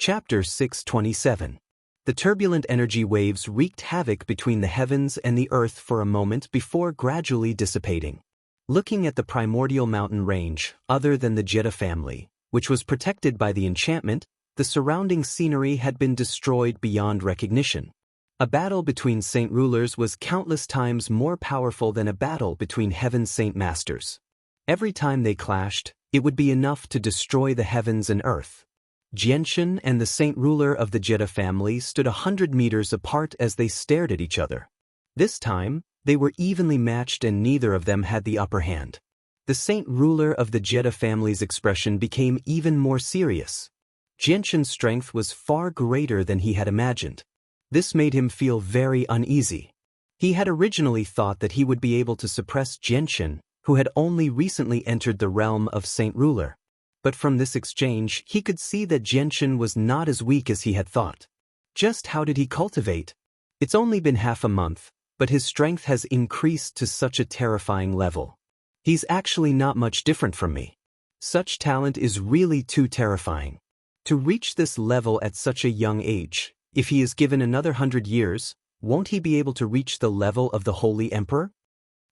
Chapter 627. The turbulent energy waves wreaked havoc between the heavens and the earth for a moment before gradually dissipating. Looking at the primordial mountain range, other than the Jedi family, which was protected by the enchantment, the surrounding scenery had been destroyed beyond recognition. A battle between saint rulers was countless times more powerful than a battle between heaven's saint masters. Every time they clashed, it would be enough to destroy the heavens and earth. Xianxia and the saint ruler of the Jedi family stood 100 meters apart as they stared at each other. This time, they were evenly matched and neither of them had the upper hand. The saint ruler of the Jedi family's expression became even more serious. Xianxia's strength was far greater than he had imagined. This made him feel very uneasy. He had originally thought that he would be able to suppress Xianxia, who had only recently entered the realm of saint ruler. But from this exchange, he could see that Xianxia was not as weak as he had thought. Just how did he cultivate? It's only been half a month, but his strength has increased to such a terrifying level. He's actually not much different from me. Such talent is really too terrifying. To reach this level at such a young age, if he is given another 100 years, won't he be able to reach the level of the Holy Emperor?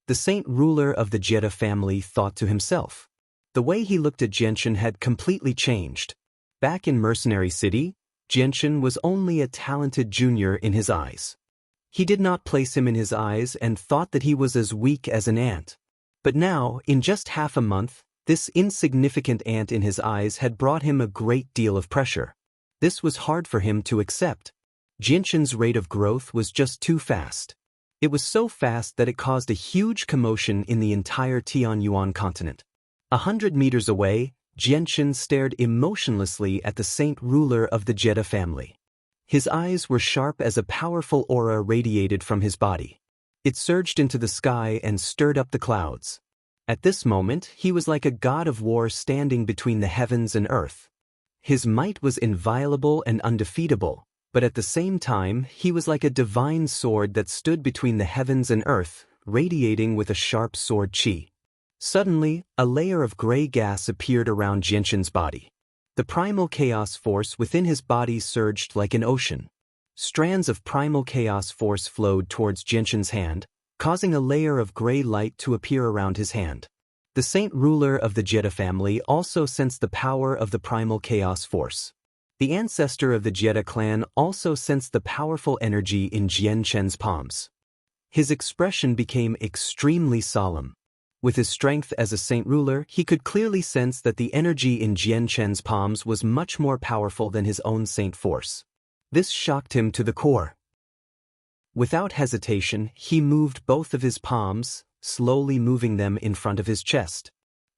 The saint ruler of the Jedi family thought to himself. The way he looked at Xianxia had completely changed. Back in Mercenary City, Xianxia was only a talented junior in his eyes. He did not place him in his eyes and thought that he was as weak as an ant. But now, in just half a month, this insignificant ant in his eyes had brought him a great deal of pressure. This was hard for him to accept. Xianxia's rate of growth was just too fast. It was so fast that it caused a huge commotion in the entire Tianyuan continent. 100 meters away, Xianxia stared emotionlessly at the saint ruler of the Jedi family. His eyes were sharp as a powerful aura radiated from his body. It surged into the sky and stirred up the clouds. At this moment, he was like a god of war standing between the heavens and earth. His might was inviolable and undefeatable, but at the same time, he was like a divine sword that stood between the heavens and earth, radiating with a sharp sword chi. Suddenly, a layer of gray gas appeared around Xianxia's body. The primal chaos force within his body surged like an ocean. Strands of primal chaos force flowed towards Xianxia's hand, causing a layer of gray light to appear around his hand. The saint ruler of the Jedi family also sensed the power of the primal chaos force. The ancestor of the Jedi clan also sensed the powerful energy in Xianxia's palms. His expression became extremely solemn. With his strength as a saint ruler, he could clearly sense that the energy in Xianxia's palms was much more powerful than his own saint force. This shocked him to the core. Without hesitation, he moved both of his palms, slowly moving them in front of his chest.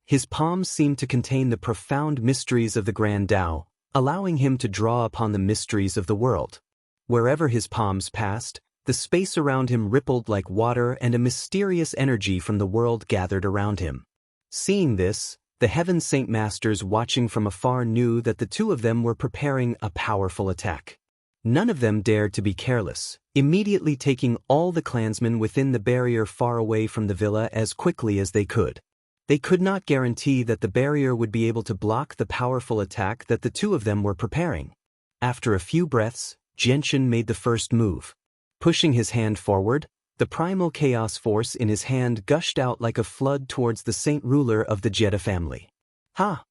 His palms seemed to contain the profound mysteries of the Grand Tao, allowing him to draw upon the mysteries of the world. Wherever his palms passed, the space around him rippled like water and a mysterious energy from the world gathered around him. Seeing this, the Heaven Saint Masters watching from afar knew that the two of them were preparing a powerful attack. None of them dared to be careless, immediately taking all the clansmen within the barrier far away from the villa as quickly as they could. They could not guarantee that the barrier would be able to block the powerful attack that the two of them were preparing. After a few breaths, Xianxia made the first move. Pushing his hand forward, the primal chaos force in his hand gushed out like a flood towards the saint ruler of the Jedi family. Ha!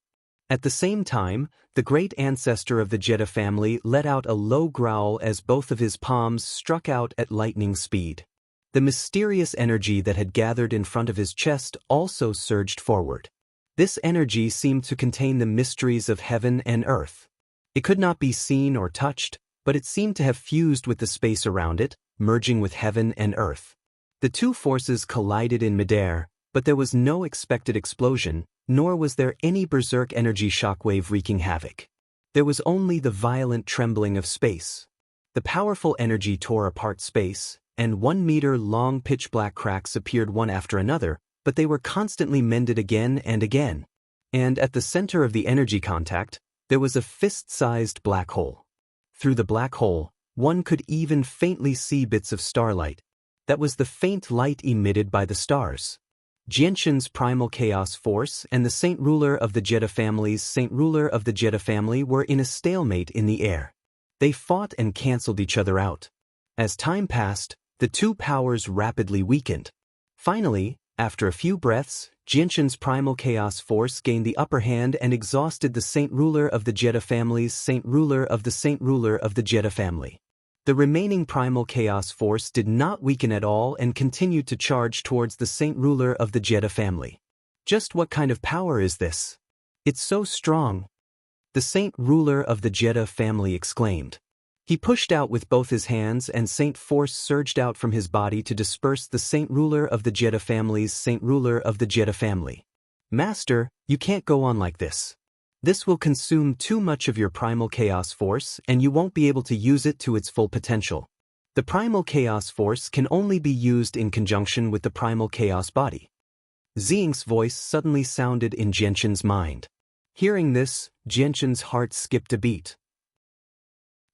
At the same time, the great ancestor of the Jedi family let out a low growl as both of his palms struck out at lightning speed. The mysterious energy that had gathered in front of his chest also surged forward. This energy seemed to contain the mysteries of heaven and earth. It could not be seen or touched, but it seemed to have fused with the space around it, merging with heaven and earth. The two forces collided in midair, but there was no expected explosion, nor was there any berserk energy shockwave wreaking havoc. There was only the violent trembling of space. The powerful energy tore apart space, and 1 meter long pitch-black cracks appeared one after another, but they were constantly mended again and again. And at the center of the energy contact, there was a fist-sized black hole. Through the black hole, one could even faintly see bits of starlight. That was the faint light emitted by the stars. Jianxin's primal chaos force and the Saint Ruler of the Jedi family's Saint Ruler of the Jedi family were in a stalemate in the air. They fought and cancelled each other out. As time passed, the two powers rapidly weakened. Finally, after a few breaths, Jianxin's primal chaos force gained the upper hand and exhausted the Saint Ruler of the Jedi family's Saint Ruler of the Saint Ruler of the Jedi family. The remaining primal chaos force did not weaken at all and continued to charge towards the Saint Ruler of the Jedi family. Just what kind of power is this? It's so strong. The Saint Ruler of the Jedi family exclaimed. He pushed out with both his hands and Saint Force surged out from his body to disperse the Saint Ruler of the Jedi family's Saint Ruler of the Jedi family. Master, you can't go on like this. This will consume too much of your primal chaos force and you won't be able to use it to its full potential. The primal chaos force can only be used in conjunction with the primal chaos body. Xianx's voice suddenly sounded in Jianxin's mind. Hearing this, Jianxin's heart skipped a beat.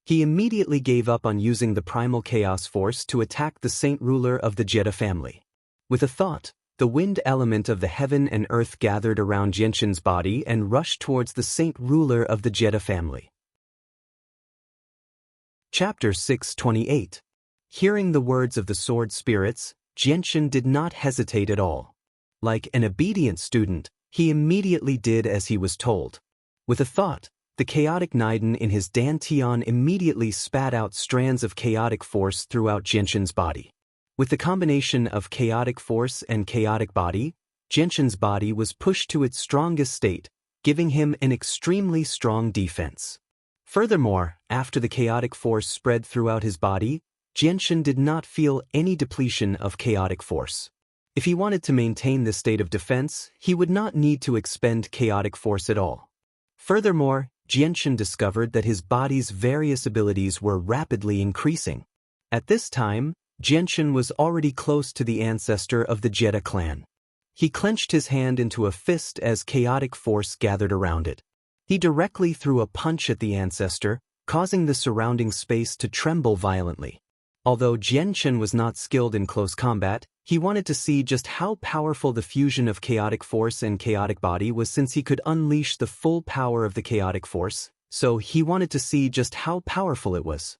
He immediately gave up on using the primal chaos force to attack the Saint Ruler of the Jedi family. With a thought, the wind element of the heaven and earth gathered around Jianxin's body and rushed towards the Saint Ruler of the Jedi family. Chapter 628. Hearing the words of the sword spirits, Jianxin did not hesitate at all. Like an obedient student, he immediately did as he was told. With a thought, the chaotic Niden in his dantian immediately spat out strands of chaotic force throughout Jianxin's body. With the combination of chaotic force and chaotic body, Jianxin's body was pushed to its strongest state, giving him an extremely strong defense. Furthermore, after the chaotic force spread throughout his body, Jianxin did not feel any depletion of chaotic force. If he wanted to maintain this state of defense, he would not need to expend chaotic force at all. Furthermore, Jianxin discovered that his body's various abilities were rapidly increasing. At this time, Jianxin was already close to the ancestor of the Jedi clan. He clenched his hand into a fist as chaotic force gathered around it. He directly threw a punch at the ancestor, causing the surrounding space to tremble violently. Although Jianxin was not skilled in close combat, he wanted to see just how powerful the fusion of chaotic force and chaotic body was since he could unleash the full power of the chaotic force, so he wanted to see just how powerful it was.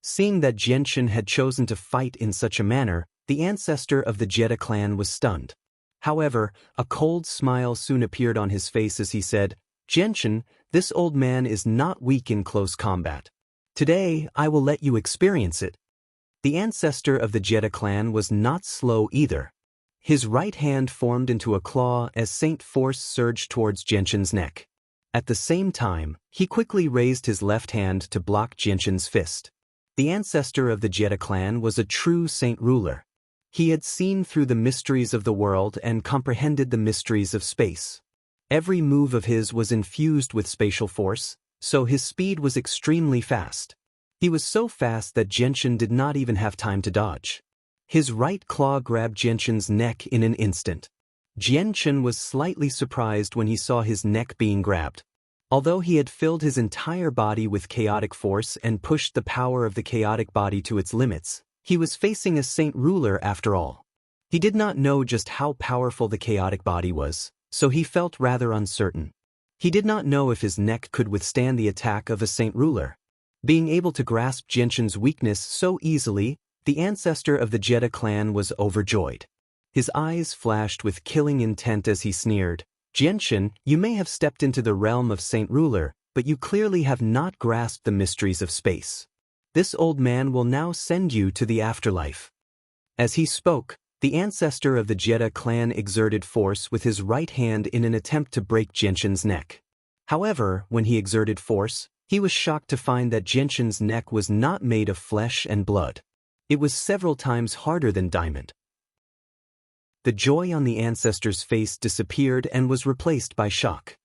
Seeing that Jianxin had chosen to fight in such a manner, the ancestor of the Jedi clan was stunned. However, a cold smile soon appeared on his face as he said, "Jianxin, this old man is not weak in close combat. Today, I will let you experience it." The ancestor of the Jedi clan was not slow either. His right hand formed into a claw as Saint Force surged towards Jianxin's neck. At the same time, he quickly raised his left hand to block Jianxin's fist. The ancestor of the Jedi clan was a true Saint Ruler. He had seen through the mysteries of the world and comprehended the mysteries of space. Every move of his was infused with spatial force, so his speed was extremely fast. He was so fast that Jianxin did not even have time to dodge. His right claw grabbed Jianxin's neck in an instant. Jianxin was slightly surprised when he saw his neck being grabbed. Although he had filled his entire body with chaotic force and pushed the power of the chaotic body to its limits, he was facing a Saint Ruler after all. He did not know just how powerful the chaotic body was, so he felt rather uncertain. He did not know if his neck could withstand the attack of a Saint Ruler. Being able to grasp Jianxin's weakness so easily, the ancestor of the Jedi clan was overjoyed. His eyes flashed with killing intent as he sneered, "Jianxin, you may have stepped into the realm of Saint Ruler, but you clearly have not grasped the mysteries of space. This old man will now send you to the afterlife." As he spoke, the ancestor of the Jedi clan exerted force with his right hand in an attempt to break Jianxin's neck. However, when he exerted force, he was shocked to find that Jianxin's neck was not made of flesh and blood. It was several times harder than diamond. The joy on the ancestor's face disappeared and was replaced by shock.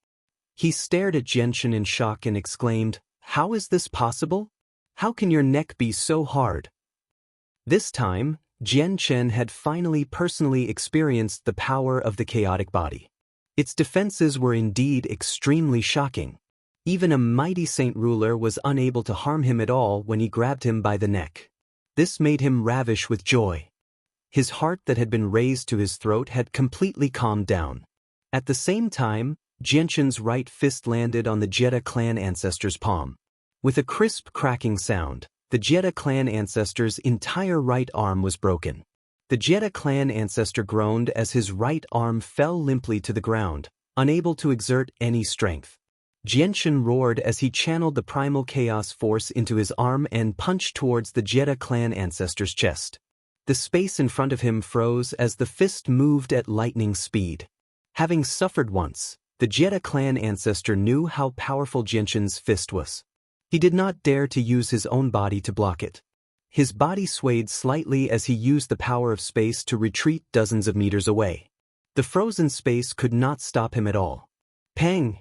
He stared at Jianxin in shock and exclaimed, "How is this possible? How can your neck be so hard?" This time, Jianxin had finally personally experienced the power of the chaotic body. Its defenses were indeed extremely shocking. Even a mighty Saint Ruler was unable to harm him at all when he grabbed him by the neck. This made him ravish with joy. His heart that had been raised to his throat had completely calmed down. At the same time, Xianxian's right fist landed on the Jedi clan ancestor's palm. With a crisp cracking sound, the Jedi clan ancestor's entire right arm was broken. The Jedi clan ancestor groaned as his right arm fell limply to the ground, unable to exert any strength. Xianxian roared as he channeled the primal chaos force into his arm and punched towards the Jedi clan ancestor's chest. The space in front of him froze as the fist moved at lightning speed. Having suffered once, the Jedi clan ancestor knew how powerful Xianxian's fist was. He did not dare to use his own body to block it. His body swayed slightly as he used the power of space to retreat dozens of meters away. The frozen space could not stop him at all. Pang!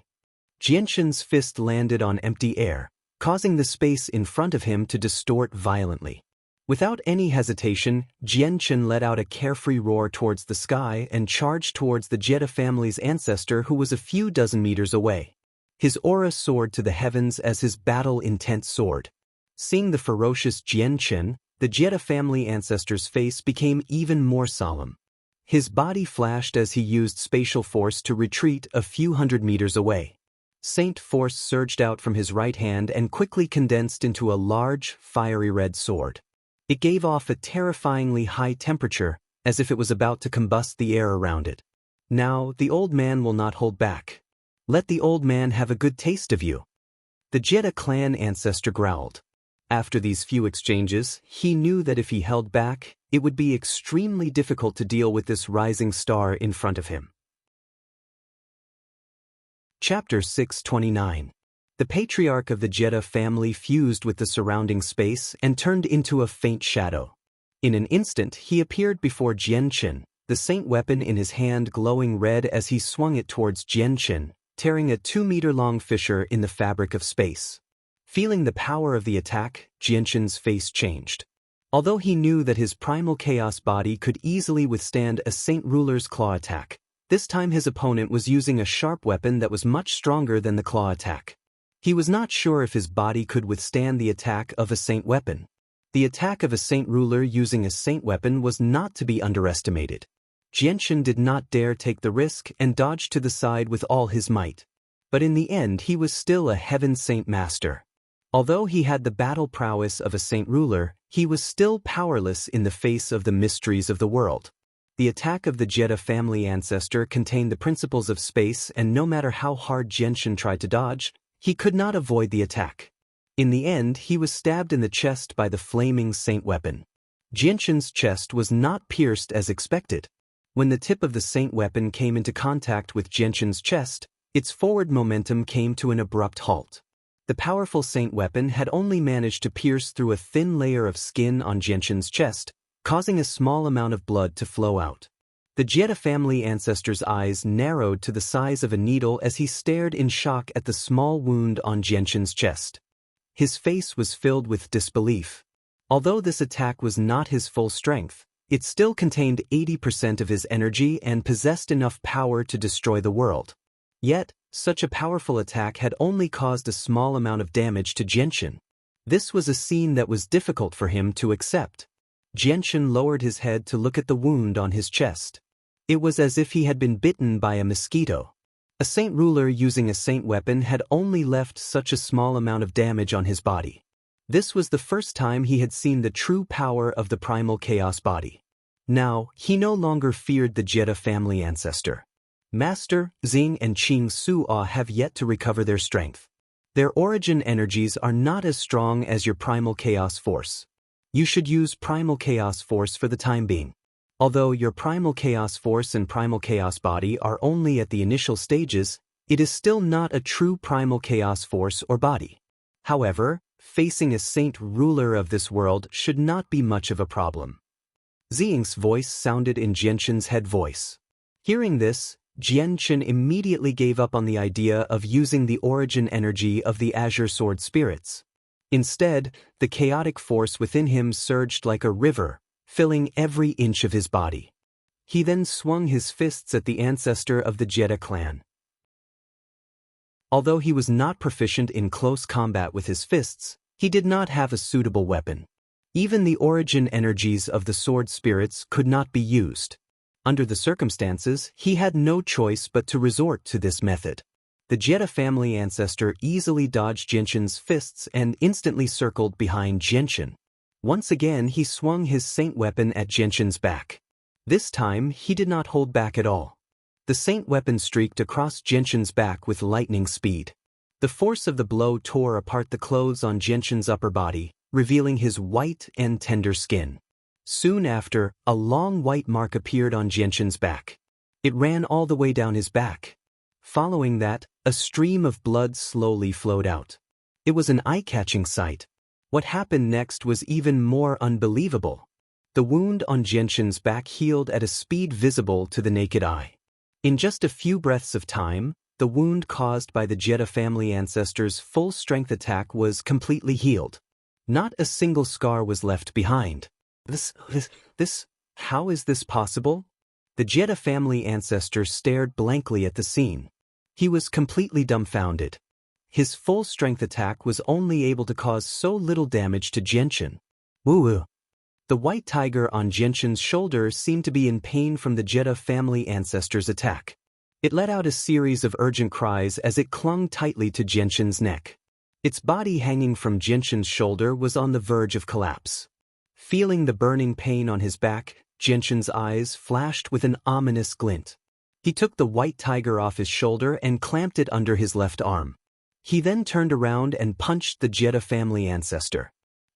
Xianxian's fist landed on empty air, causing the space in front of him to distort violently. Without any hesitation, Xianxian let out a carefree roar towards the sky and charged towards the Jedi family's ancestor who was a few dozen meters away. His aura soared to the heavens as his battle intent soared. Seeing the ferocious Xianxian, the Jedi family ancestor's face became even more solemn. His body flashed as he used spatial force to retreat a few hundred meters away. Saint force surged out from his right hand and quickly condensed into a large, fiery red sword. It gave off a terrifyingly high temperature, as if it was about to combust the air around it. Now, the old man will not hold back. Let the old man have a good taste of you. The Jedi clan ancestor growled. After these few exchanges, he knew that if he held back, it would be extremely difficult to deal with this rising star in front of him. Chapter 629. The patriarch of the Jedi family fused with the surrounding space and turned into a faint shadow. In an instant he appeared before Xianxian, the saint weapon in his hand glowing red as he swung it towards Xianxian, tearing a 2-meter-long fissure in the fabric of space. Feeling the power of the attack, Xianxian's face changed. Although he knew that his primal chaos body could easily withstand a saint ruler's claw attack, this time his opponent was using a sharp weapon that was much stronger than the claw attack. He was not sure if his body could withstand the attack of a saint weapon. The attack of a saint ruler using a saint weapon was not to be underestimated. Xianxian did not dare take the risk and dodged to the side with all his might. But in the end he was still a heaven saint master. Although he had the battle prowess of a saint ruler, he was still powerless in the face of the mysteries of the world. The attack of the Jedi family ancestor contained the principles of space, and no matter how hard Xianxian tried to dodge, he could not avoid the attack. In the end, he was stabbed in the chest by the flaming saint weapon. Xianxian's chest was not pierced as expected. When the tip of the saint weapon came into contact with Xianxian's chest, its forward momentum came to an abrupt halt. The powerful saint weapon had only managed to pierce through a thin layer of skin on Xianxian's chest, causing a small amount of blood to flow out. The Jedi family ancestor's eyes narrowed to the size of a needle as he stared in shock at the small wound on Xianxian's chest. His face was filled with disbelief. Although this attack was not his full strength, it still contained 80% of his energy and possessed enough power to destroy the world. Yet, such a powerful attack had only caused a small amount of damage to Xianxian. This was a scene that was difficult for him to accept. Xianxian lowered his head to look at the wound on his chest. It was as if he had been bitten by a mosquito. A saint ruler using a saint weapon had only left such a small amount of damage on his body. This was the first time he had seen the true power of the primal chaos body. Now, he no longer feared the Jedi family ancestor. Master, Xing and Qing Su'a have yet to recover their strength. Their origin energies are not as strong as your primal chaos force. You should use primal chaos force for the time being. Although your primal chaos force and primal chaos body are only at the initial stages, it is still not a true primal chaos force or body. However, facing a saint ruler of this world should not be much of a problem. Xing's voice sounded in Xianxian's head voice. Hearing this, Xianxian immediately gave up on the idea of using the origin energy of the Azure Sword spirits. Instead, the chaotic force within him surged like a river, filling every inch of his body. He then swung his fists at the ancestor of the Jedi clan. Although he was not proficient in close combat with his fists, he did not have a suitable weapon. Even the origin energies of the sword spirits could not be used. Under the circumstances, he had no choice but to resort to this method. The Jedi family ancestor easily dodged Jinshin's fists and instantly circled behind Jinshin. Once again he swung his saint weapon at Jinshin's back. This time he did not hold back at all. The saint weapon streaked across Jinshin's back with lightning speed. The force of the blow tore apart the clothes on Jinshin's upper body, revealing his white and tender skin. Soon after, a long white mark appeared on Jinshin's back. It ran all the way down his back. Following that, a stream of blood slowly flowed out. It was an eye-catching sight. What happened next was even more unbelievable. The wound on Jinshin's back healed at a speed visible to the naked eye. In just a few breaths of time, the wound caused by the Jedi family ancestor's full-strength attack was completely healed. Not a single scar was left behind. How is this possible? The Jedi family ancestor stared blankly at the scene. He was completely dumbfounded. His full-strength attack was only able to cause so little damage to Jinshin. Woo-woo. The white tiger on Jinshin's shoulder seemed to be in pain from the Jedi family ancestor's attack. It let out a series of urgent cries as it clung tightly to Jinshin's neck. Its body hanging from Jinshin's shoulder was on the verge of collapse. Feeling the burning pain on his back, Jinshin's eyes flashed with an ominous glint. He took the white tiger off his shoulder and clamped it under his left arm. He then turned around and punched the Jedi family ancestor.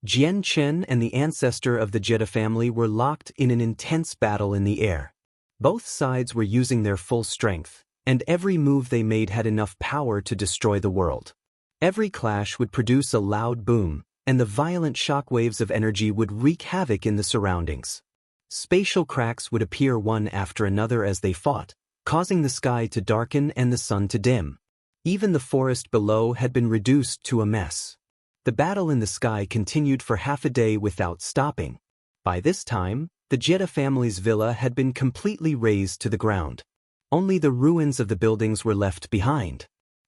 Jian Chen and the ancestor of the Jedi family were locked in an intense battle in the air. Both sides were using their full strength, and every move they made had enough power to destroy the world. Every clash would produce a loud boom, and the violent shockwaves of energy would wreak havoc in the surroundings. Spatial cracks would appear one after another as they fought, causing the sky to darken and the sun to dim. Even the forest below had been reduced to a mess. The battle in the sky continued for half a day without stopping. By this time, the Jedi family's villa had been completely razed to the ground. Only the ruins of the buildings were left behind.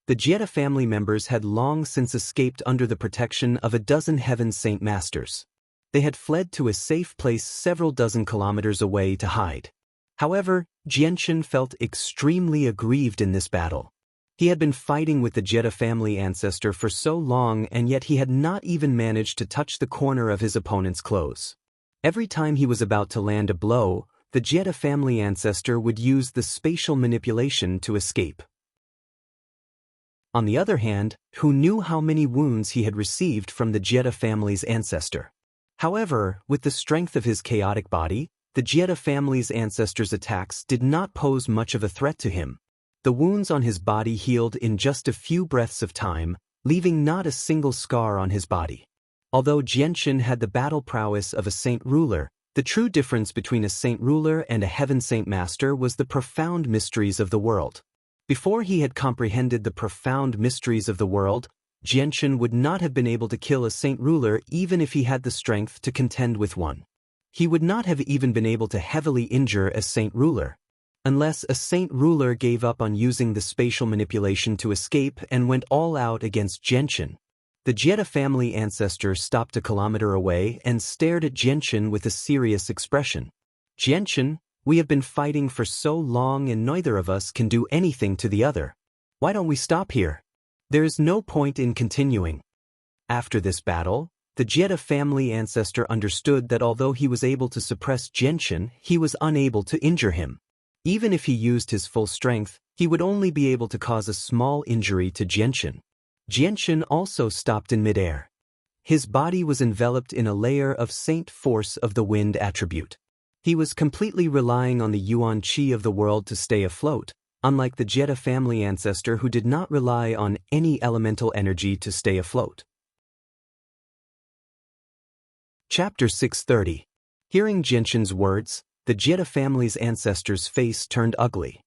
The Jedi family members had long since escaped under the protection of a dozen Heaven Saint Masters. They had fled to a safe place several dozen kilometers away to hide. However, Jinshin felt extremely aggrieved in this battle. He had been fighting with the Jedi family ancestor for so long, and yet he had not even managed to touch the corner of his opponent's clothes. Every time he was about to land a blow, the Jedi family ancestor would use the spatial manipulation to escape. On the other hand, who knew how many wounds he had received from the Jedi family's ancestor? However, with the strength of his chaotic body, the Jedi family's ancestor's attacks did not pose much of a threat to him. The wounds on his body healed in just a few breaths of time, leaving not a single scar on his body. Although Jinshin had the battle prowess of a saint ruler, the true difference between a saint ruler and a Heaven Saint Master was the profound mysteries of the world. Before he had comprehended the profound mysteries of the world, Jinshin would not have been able to kill a saint ruler even if he had the strength to contend with one. He would not have even been able to heavily injure a saint ruler. Unless a saint ruler gave up on using the spatial manipulation to escape and went all out against Jinshin. The Jedi family ancestor stopped a kilometer away and stared at Jinshin with a serious expression. Jinshin, we have been fighting for so long and neither of us can do anything to the other. Why don't we stop here? There is no point in continuing. After this battle, the Jedi family ancestor understood that although he was able to suppress Jinshin, he was unable to injure him. Even if he used his full strength, he would only be able to cause a small injury to Jinshin. Jinshin also stopped in midair. His body was enveloped in a layer of saint force of the wind attribute. He was completely relying on the yuan qi of the world to stay afloat, unlike the Jedi family ancestor who did not rely on any elemental energy to stay afloat. Chapter 630. Hearing Jinshin's words, the Jedi family's ancestor's face turned ugly.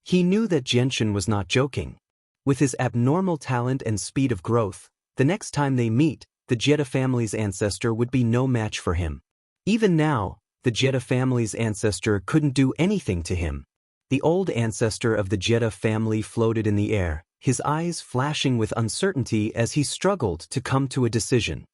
He knew that Jinshin was not joking. With his abnormal talent and speed of growth, the next time they meet, the Jedi family's ancestor would be no match for him. Even now, the Jedi family's ancestor couldn't do anything to him. The old ancestor of the Jedi family floated in the air, his eyes flashing with uncertainty as he struggled to come to a decision.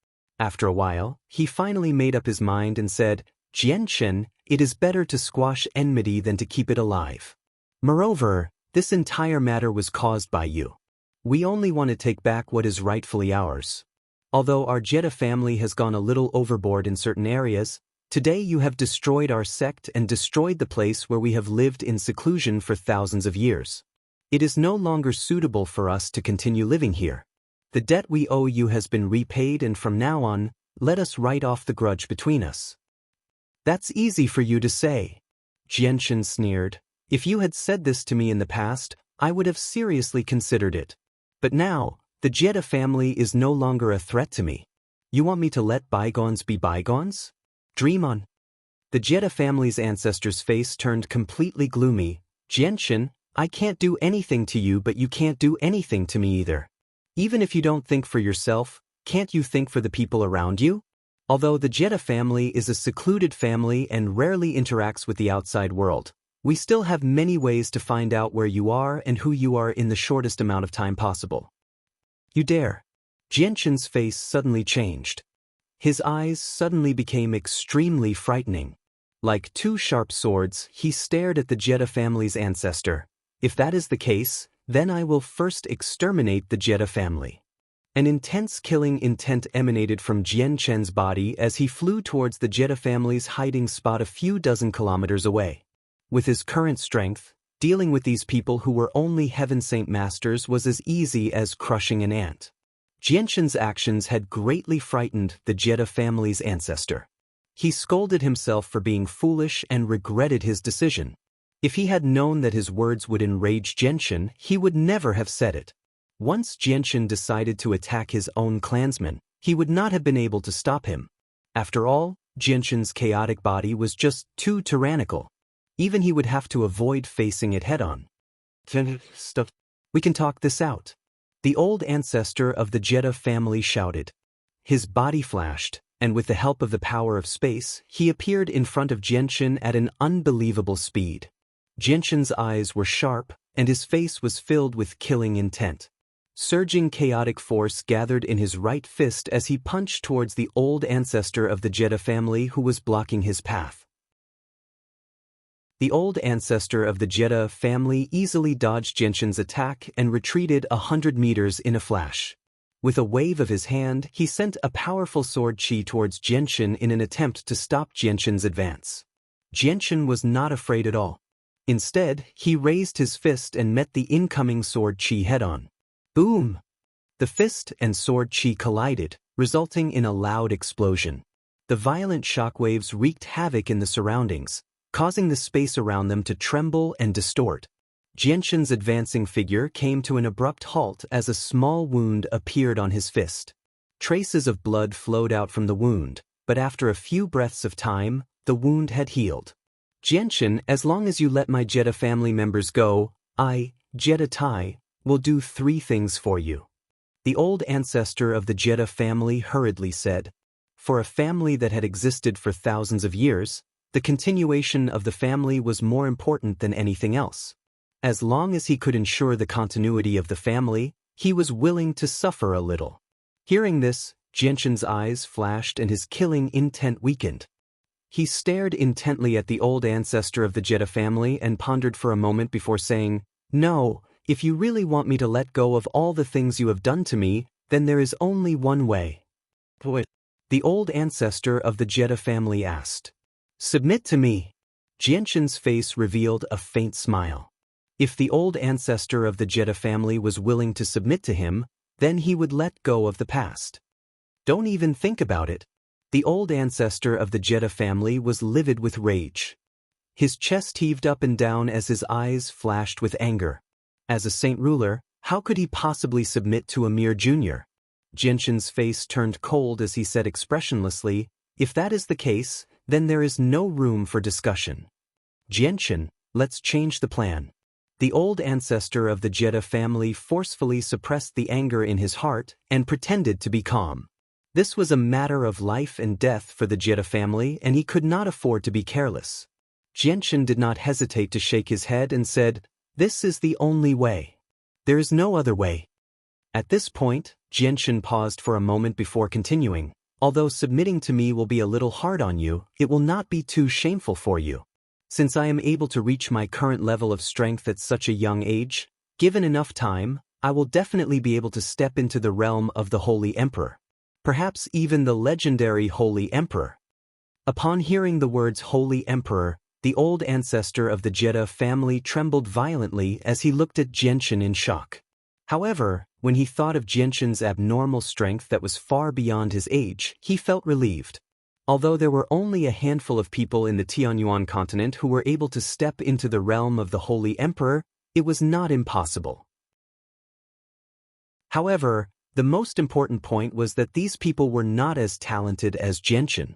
After a while, he finally made up his mind and said, Xianxia, it is better to squash enmity than to keep it alive. Moreover, this entire matter was caused by you. We only want to take back what is rightfully ours. Although our Jedi family has gone a little overboard in certain areas, today you have destroyed our sect and destroyed the place where we have lived in seclusion for thousands of years. It is no longer suitable for us to continue living here. The debt we owe you has been repaid, and from now on, let us write off the grudge between us. That's easy for you to say. Xianxia sneered. If you had said this to me in the past, I would have seriously considered it. But now, the Jedi family is no longer a threat to me. You want me to let bygones be bygones? Dream on. The Jedi family's ancestor's face turned completely gloomy. Xianxia, I can't do anything to you, but you can't do anything to me either. Even if you don't think for yourself, can't you think for the people around you? Although the Jedi family is a secluded family and rarely interacts with the outside world, we still have many ways to find out where you are and who you are in the shortest amount of time possible. You dare. Xianxia's face suddenly changed. His eyes suddenly became extremely frightening. Like two sharp swords, he stared at the Jedi family's ancestor. If that is the case, then I will first exterminate the Jedi family. An intense killing intent emanated from Xianxia's body as he flew towards the Jedi family's hiding spot a few dozen kilometers away. With his current strength, dealing with these people who were only Heaven Saint Masters was as easy as crushing an ant. Xianxia's actions had greatly frightened the Jedi family's ancestor. He scolded himself for being foolish and regretted his decision. If he had known that his words would enrage Xianxia, he would never have said it. Once Xianxia decided to attack his own clansmen, he would not have been able to stop him. After all, Xianxia's chaotic body was just too tyrannical. Even he would have to avoid facing it head-on. We can talk this out. The old ancestor of the Jedi family shouted. His body flashed, and with the help of the power of space, he appeared in front of Xianxia at an unbelievable speed. Xianxia's eyes were sharp, and his face was filled with killing intent. Surging chaotic force gathered in his right fist as he punched towards the old ancestor of the Jedi family who was blocking his path. The old ancestor of the Jedi family easily dodged Xianxia's attack and retreated 100 meters in a flash. With a wave of his hand, he sent a powerful sword chi towards Xianxia in an attempt to stop Xianxia's advance. Xianxia was not afraid at all. Instead, he raised his fist and met the incoming sword chi head-on. Boom! The fist and sword chi collided, resulting in a loud explosion. The violent shockwaves wreaked havoc in the surroundings, causing the space around them to tremble and distort. Xianxia's advancing figure came to an abrupt halt as a small wound appeared on his fist. Traces of blood flowed out from the wound, but after a few breaths of time, the wound had healed. Xianxia, as long as you let my Jedi family members go, I, Jedi Tai, will do 3 things for you. The old ancestor of the Jedi family hurriedly said. For a family that had existed for thousands of years, the continuation of the family was more important than anything else. As long as he could ensure the continuity of the family, he was willing to suffer a little. Hearing this, Xianxia's eyes flashed and his killing intent weakened. He stared intently at the old ancestor of the Jedi family and pondered for a moment before saying, No, if you really want me to let go of all the things you have done to me, then there is only one way. The old ancestor of the Jedi family asked. Submit to me. Xianxia's face revealed a faint smile. If the old ancestor of the Jedi family was willing to submit to him, then he would let go of the past. Don't even think about it. The old ancestor of the Jedi family was livid with rage. His chest heaved up and down as his eyes flashed with anger. As a saint ruler, how could he possibly submit to a mere junior? Xianxia's face turned cold as he said expressionlessly, If that is the case, then there is no room for discussion. Xianxia, let's change the plan. The old ancestor of the Jedi family forcefully suppressed the anger in his heart and pretended to be calm. This was a matter of life and death for the Jedi family, and he could not afford to be careless. Xianxia did not hesitate to shake his head and said, This is the only way. There is no other way. At this point, Xianxia paused for a moment before continuing. Although submitting to me will be a little hard on you, it will not be too shameful for you. Since I am able to reach my current level of strength at such a young age, given enough time, I will definitely be able to step into the realm of the Holy Emperor. Perhaps even the legendary Holy Emperor. Upon hearing the words Holy Emperor, the old ancestor of the Jedi family trembled violently as he looked at Jianchen in shock. However, when he thought of Jianchen's abnormal strength that was far beyond his age, he felt relieved. Although there were only a handful of people in the Tianyuan continent who were able to step into the realm of the Holy Emperor, it was not impossible. However, the most important point was that these people were not as talented as Jianchen.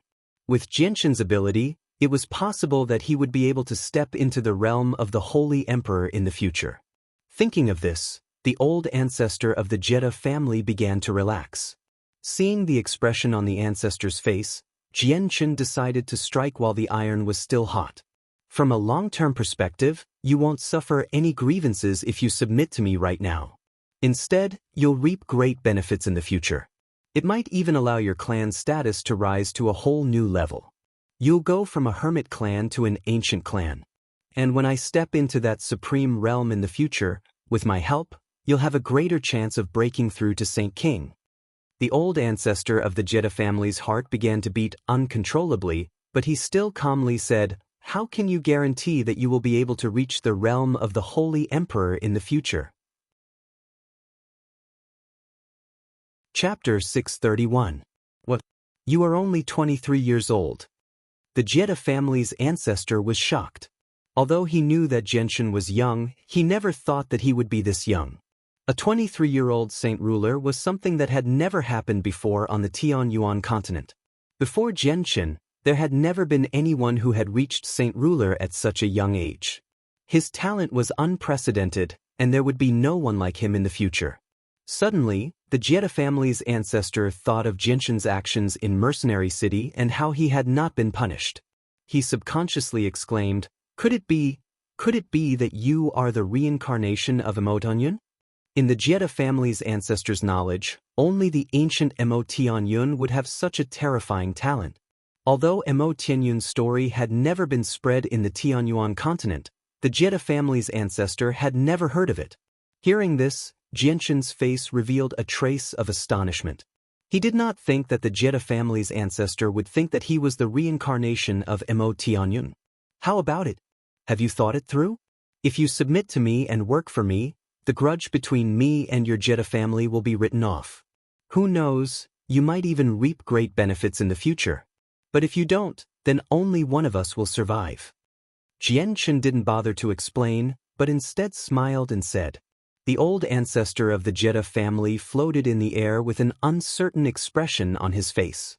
With Jianchen's ability, it was possible that he would be able to step into the realm of the Holy Emperor in the future. Thinking of this, the old ancestor of the Jedi family began to relax. Seeing the expression on the ancestor's face, Jianchen decided to strike while the iron was still hot. From a long-term perspective, you won't suffer any grievances if you submit to me right now. Instead, you'll reap great benefits in the future. It might even allow your clan's status to rise to a whole new level. You'll go from a hermit clan to an ancient clan. And when I step into that supreme realm in the future, with my help, you'll have a greater chance of breaking through to Saint King. The old ancestor of the Jedi family's heart began to beat uncontrollably, but he still calmly said, "How can you guarantee that you will be able to reach the realm of the Holy Emperor in the future?" Chapter 631. What? You are only 23 years old. The Jedi family's ancestor was shocked. Although he knew that Jianchen was young, he never thought that he would be this young. A 23-year-old saint ruler was something that had never happened before on the Tianyuan continent. Before Jianchen, there had never been anyone who had reached saint ruler at such a young age. His talent was unprecedented, and there would be no one like him in the future. Suddenly, the Jedi family's ancestor thought of Jianchen's actions in Mercenary City and how he had not been punished. He subconsciously exclaimed, Could it be that you are the reincarnation of Immortal? In the Jedi family's ancestors' knowledge, only the ancient Immortal would have such a terrifying talent. Although Immortal's story had never been spread in the Tianyuan continent, the Jedi family's ancestor had never heard of it. Hearing this, Jianchen's face revealed a trace of astonishment. He did not think that the Jedi family's ancestor would think that he was the reincarnation of Immortal. How about it? Have you thought it through? If you submit to me and work for me, the grudge between me and your Jedi family will be written off. Who knows, you might even reap great benefits in the future. But if you don't, then only one of us will survive. Jianchen didn't bother to explain, but instead smiled and said. The old ancestor of the Jedi family floated in the air with an uncertain expression on his face.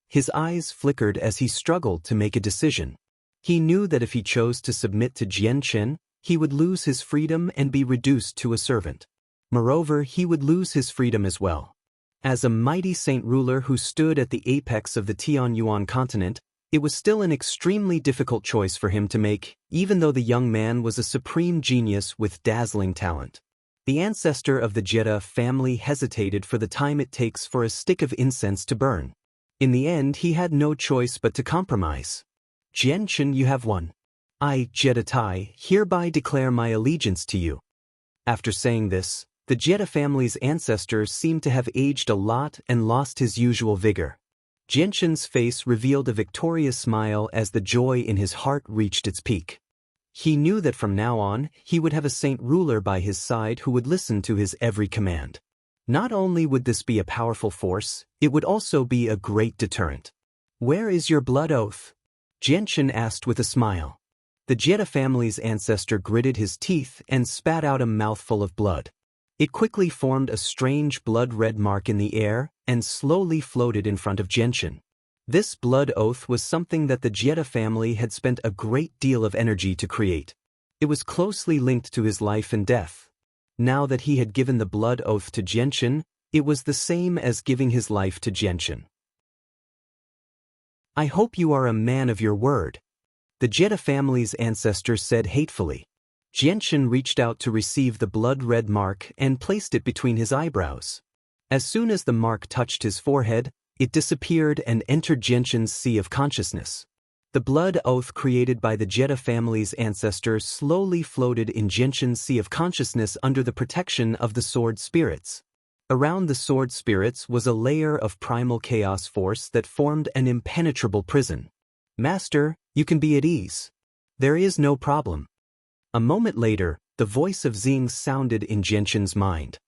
His eyes flickered as he struggled to make a decision. He knew that if he chose to submit to Jianchen, he would lose his freedom and be reduced to a servant. Moreover, he would lose his freedom as well. As a mighty saint ruler who stood at the apex of the Tianyuan continent, it was still an extremely difficult choice for him to make, even though the young man was a supreme genius with dazzling talent. The ancestor of the Jedi family hesitated for the time it takes for a stick of incense to burn. In the end, he had no choice but to compromise. Jianchen, you have won. I, Jedi Tai, hereby declare my allegiance to you. After saying this, the Jedi family's ancestor seemed to have aged a lot and lost his usual vigor. Jianchen's face revealed a victorious smile as the joy in his heart reached its peak. He knew that from now on, he would have a saint ruler by his side who would listen to his every command. Not only would this be a powerful force, it would also be a great deterrent. Where is your blood oath? Jianchen asked with a smile. The Jedi family's ancestor gritted his teeth and spat out a mouthful of blood. It quickly formed a strange blood-red mark in the air and slowly floated in front of Jianchen. This blood oath was something that the Jedi family had spent a great deal of energy to create. It was closely linked to his life and death. Now that he had given the blood oath to Jianchen, it was the same as giving his life to Jianchen. I hope you are a man of your word, the Jedi family's ancestor said hatefully. Jianchen reached out to receive the blood-red mark and placed it between his eyebrows. As soon as the mark touched his forehead, It disappeared and entered Xianxian's sea of consciousness. The blood oath created by the Jedi family's ancestor slowly floated in Xianxian's sea of consciousness under the protection of the sword spirits. Around the sword spirits was a layer of primal chaos force that formed an impenetrable prison. "Master, you can be at ease. There is no problem." A moment later, the voice of Xing sounded in Xianxian's mind.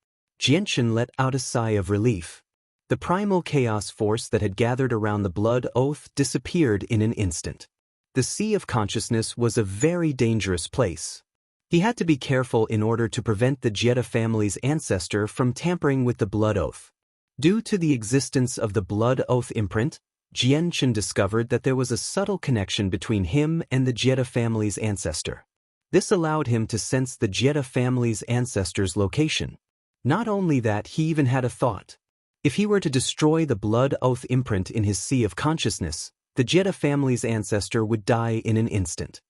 Xianxian let out a sigh of relief. The primal chaos force that had gathered around the blood oath disappeared in an instant. The sea of consciousness was a very dangerous place. He had to be careful in order to prevent the Jedi family's ancestor from tampering with the blood oath. Due to the existence of the blood oath imprint, Xianxian discovered that there was a subtle connection between him and the Jedi family's ancestor. This allowed him to sense the Jedi family's ancestor's location. Not only that, he even had a thought. If he were to destroy the blood oath imprint in his sea of consciousness, the Jedi family's ancestor would die in an instant.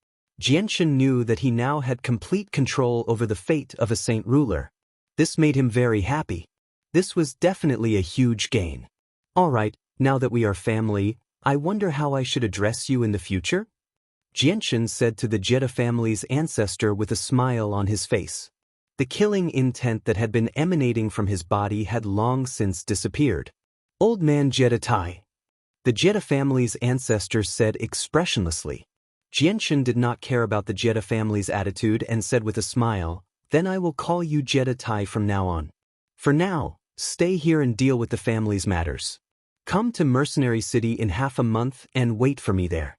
Xianxian knew that he now had complete control over the fate of a saint ruler. This made him very happy. This was definitely a huge gain. "All right, now that we are family, I wonder how I should address you in the future?" Xianxian said to the Jedi family's ancestor with a smile on his face. The killing intent that had been emanating from his body had long since disappeared. "Old man Jedi Tai," the Jedi family's ancestor said expressionlessly. Xianxian did not care about the Jedi family's attitude and said with a smile, "Then I will call you Jedi Tai from now on. For now, stay here and deal with the family's matters. Come to Mercenary City in half a month and wait for me there."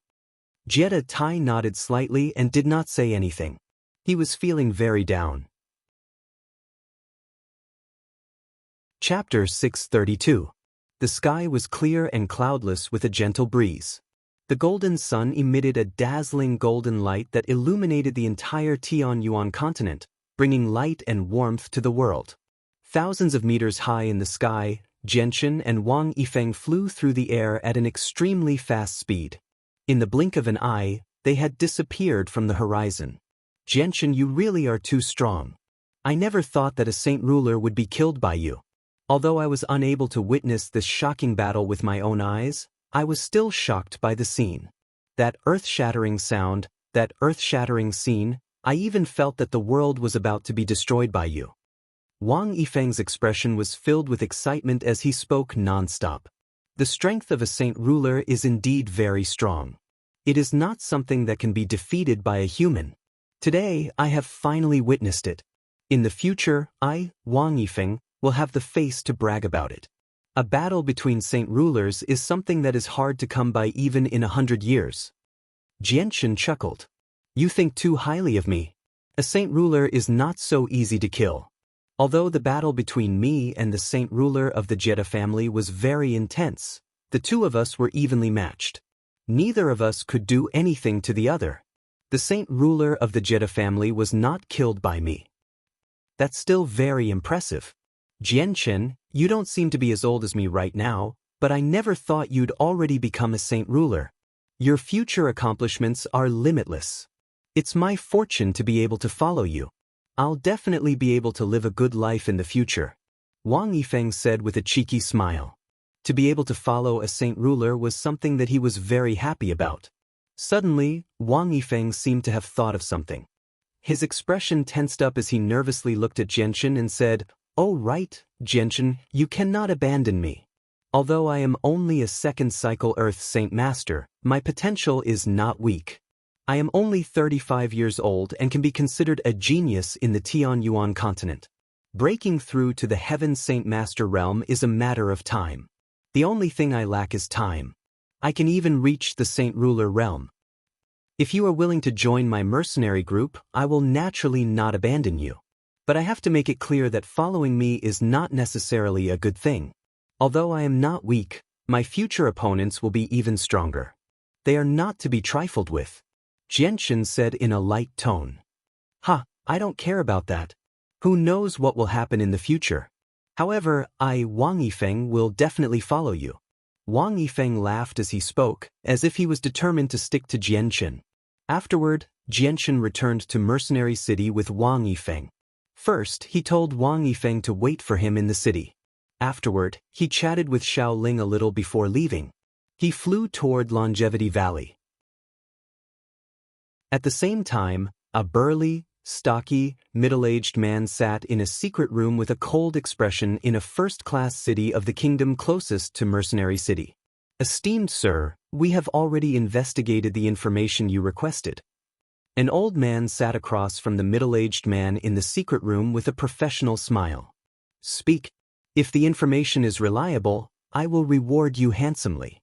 Jedi Tai nodded slightly and did not say anything. He was feeling very down. Chapter 632. The sky was clear and cloudless with a gentle breeze. The golden sun emitted a dazzling golden light that illuminated the entire Tianyuan continent, bringing light and warmth to the world. Thousands of meters high in the sky, Xianxian and Wang Yifeng flew through the air at an extremely fast speed. In the blink of an eye, they had disappeared from the horizon. "Xianxian, you really are too strong. I never thought that a saint ruler would be killed by you. Although I was unable to witness this shocking battle with my own eyes, I was still shocked by the scene. That earth-shattering sound, that earth-shattering scene, I even felt that the world was about to be destroyed by you." Wang Yifeng's expression was filled with excitement as he spoke non-stop. The strength of a saint ruler is indeed very strong. It is not something that can be defeated by a human. Today, I have finally witnessed it. In the future, I, Wang Yifeng, will have the face to brag about it. A battle between saint rulers is something that is hard to come by even in 100 years. Xianxian chuckled. "You think too highly of me. A saint ruler is not so easy to kill. Although the battle between me and the saint ruler of the Jedi family was very intense, the two of us were evenly matched. Neither of us could do anything to the other. The saint ruler of the Jedi family was not killed by me." "That's still very impressive. Xianxian, you don't seem to be as old as me right now, but I never thought you'd already become a saint ruler. Your future accomplishments are limitless. It's my fortune to be able to follow you. I'll definitely be able to live a good life in the future," Wang Yifeng said with a cheeky smile. To be able to follow a saint ruler was something that he was very happy about. Suddenly, Wang Yifeng seemed to have thought of something. His expression tensed up as he nervously looked at Xianxian and said, "Oh right, Xianxian, you cannot abandon me. Although I am only a second cycle Earth Saint Master, my potential is not weak. I am only 35 years old and can be considered a genius in the Tianyuan continent. Breaking through to the Heaven Saint Master realm is a matter of time. The only thing I lack is time. I can even reach the Saint Ruler realm. If you are willing to join my mercenary group, I will naturally not abandon you. But I have to make it clear that following me is not necessarily a good thing. Although I am not weak, my future opponents will be even stronger. They are not to be trifled with," Xianxian said in a light tone. "Ha, I don't care about that. Who knows what will happen in the future? However, I, Wang Yifeng, will definitely follow you." Wang Yifeng laughed as he spoke, as if he was determined to stick to Xianxian. Afterward, Xianxian returned to Mercenary City with Wang Yifeng. First, he told Wang Yifeng to wait for him in the city. Afterward, he chatted with Xiao Ling a little before leaving. He flew toward Longevity Valley. At the same time, a burly, stocky, middle-aged man sat in a secret room with a cold expression in a first-class city of the kingdom closest to Mercenary City. "Esteemed sir, we have already investigated the information you requested." An old man sat across from the middle-aged man in the secret room with a professional smile. "Speak. If the information is reliable, I will reward you handsomely."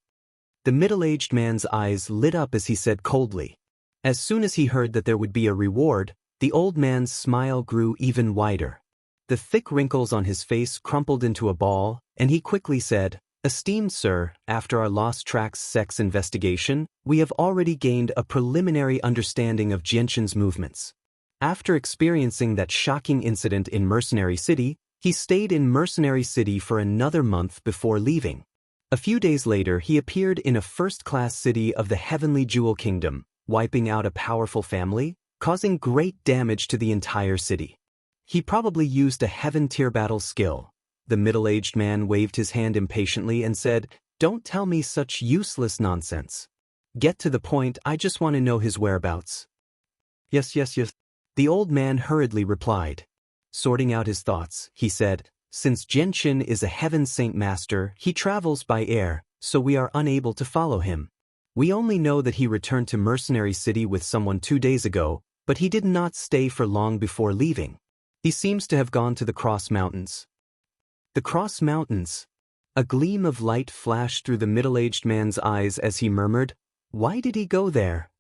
The middle-aged man's eyes lit up as he said coldly. As soon as he heard that there would be a reward, the old man's smile grew even wider. The thick wrinkles on his face crumpled into a ball, and he quickly said, "Esteemed sir, after our Lost Tracks sects investigation, we have already gained a preliminary understanding of Jianxin's movements." After experiencing that shocking incident in Mercenary City, he stayed in Mercenary City for another month before leaving. A few days later, he appeared in a first-class city of the Heavenly Jewel Kingdom, wiping out a powerful family, causing great damage to the entire city. He probably used a heaven-tier battle skill. The middle-aged man waved his hand impatiently and said, "Don't tell me such useless nonsense. Get to the point, I just want to know his whereabouts." Yes. The old man hurriedly replied. Sorting out his thoughts, he said, "Since Jianxin is a heaven saint master, he travels by air, so we are unable to follow him. We only know that he returned to Mercenary City with someone 2 days ago, but he did not stay for long before leaving. He seems to have gone to the Cross Mountains." The Cross Mountains. A gleam of light flashed through the middle-aged man's eyes as he murmured, "Why did he go there?"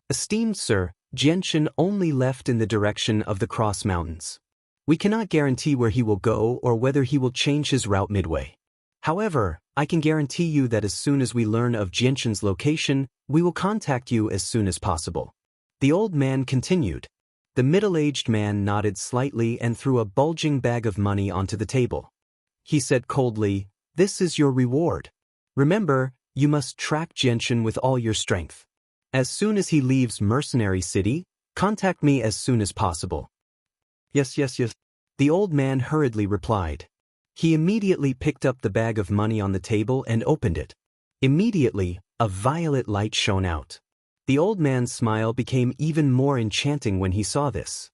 "Esteemed sir, Jianxin only left in the direction of the Cross Mountains. We cannot guarantee where he will go or whether he will change his route midway. However, I can guarantee you that as soon as we learn of Jianxin's location, we will contact you as soon as possible." The old man continued. The middle-aged man nodded slightly and threw a bulging bag of money onto the table. He said coldly, "This is your reward. Remember, you must track Jianxin with all your strength. As soon as he leaves Mercenary City, contact me as soon as possible." Yes. The old man hurriedly replied. He immediately picked up the bag of money on the table and opened it. Immediately, a violet light shone out. The old man's smile became even more enchanting when he saw this.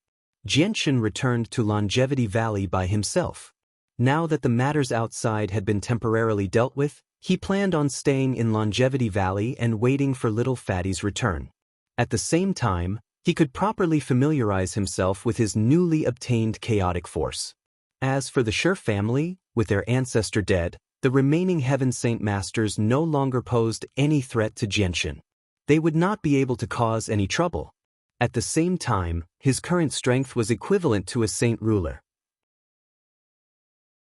Jianxin returned to Longevity Valley by himself. Now that the matters outside had been temporarily dealt with, he planned on staying in Longevity Valley and waiting for little Fatty's return. At the same time, he could properly familiarize himself with his newly obtained chaotic force. As for the Sher family, with their ancestor dead, the remaining Heaven Saint Masters no longer posed any threat to Jianxin. They would not be able to cause any trouble. At the same time, his current strength was equivalent to a saint ruler.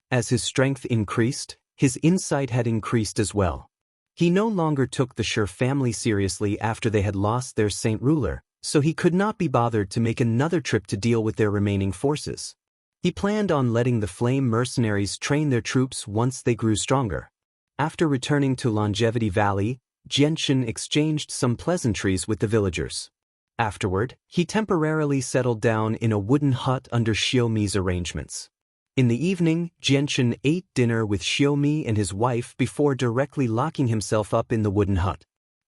As his strength increased, his insight had increased as well. He no longer took the Sher family seriously after they had lost their saint ruler, so he could not be bothered to make another trip to deal with their remaining forces. He planned on letting the Flame mercenaries train their troops once they grew stronger. After returning to Longevity Valley, Jianxin exchanged some pleasantries with the villagers. Afterward, he temporarily settled down in a wooden hut under Xiaomi's arrangements. In the evening, Jianxin ate dinner with Xiaomi and his wife before directly locking himself up in the wooden hut.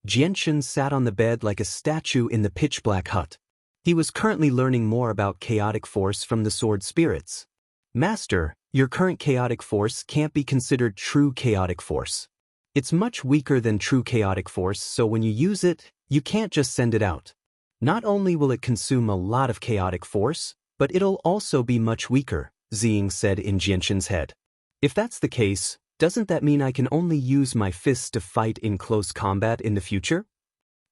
Jianxin sat on the bed like a statue in the pitch-black hut. He was currently learning more about chaotic force from the sword spirits. "Master, your current chaotic force can't be considered true chaotic force. It's much weaker than true chaotic force, so when you use it, you can't just send it out. Not only will it consume a lot of chaotic force, but it'll also be much weaker," Xing said in Jianxin's head. "If that's the case, doesn't that mean I can only use my fists to fight in close combat in the future?"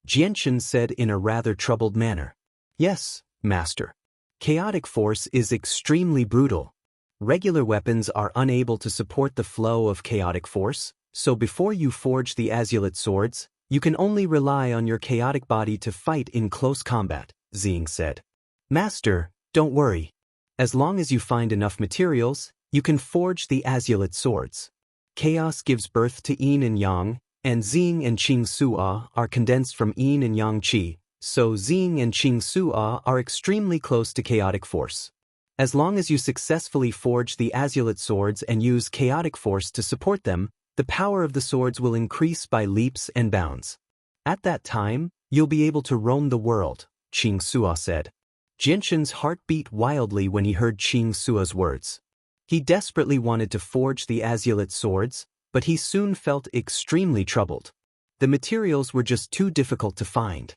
Jianxin said in a rather troubled manner. "Yes, Master. Chaotic force is extremely brutal. Regular weapons are unable to support the flow of chaotic force, so before you forge the azulate swords, you can only rely on your chaotic body to fight in close combat," Xing said. "Master, don't worry. As long as you find enough materials, you can forge the azulate swords. Chaos gives birth to yin and yang, and Xing and Qing Sua are condensed from yin and yang qi, so Xing and Qing Sua are extremely close to chaotic force. As long as you successfully forge the azulate swords and use chaotic force to support them, the power of the swords will increase by leaps and bounds. At that time, you'll be able to roam the world, Xianxia said. Jianshan's heart beat wildly when he heard Xianxia's words. He desperately wanted to forge the azulate swords, but he soon felt extremely troubled. The materials were just too difficult to find.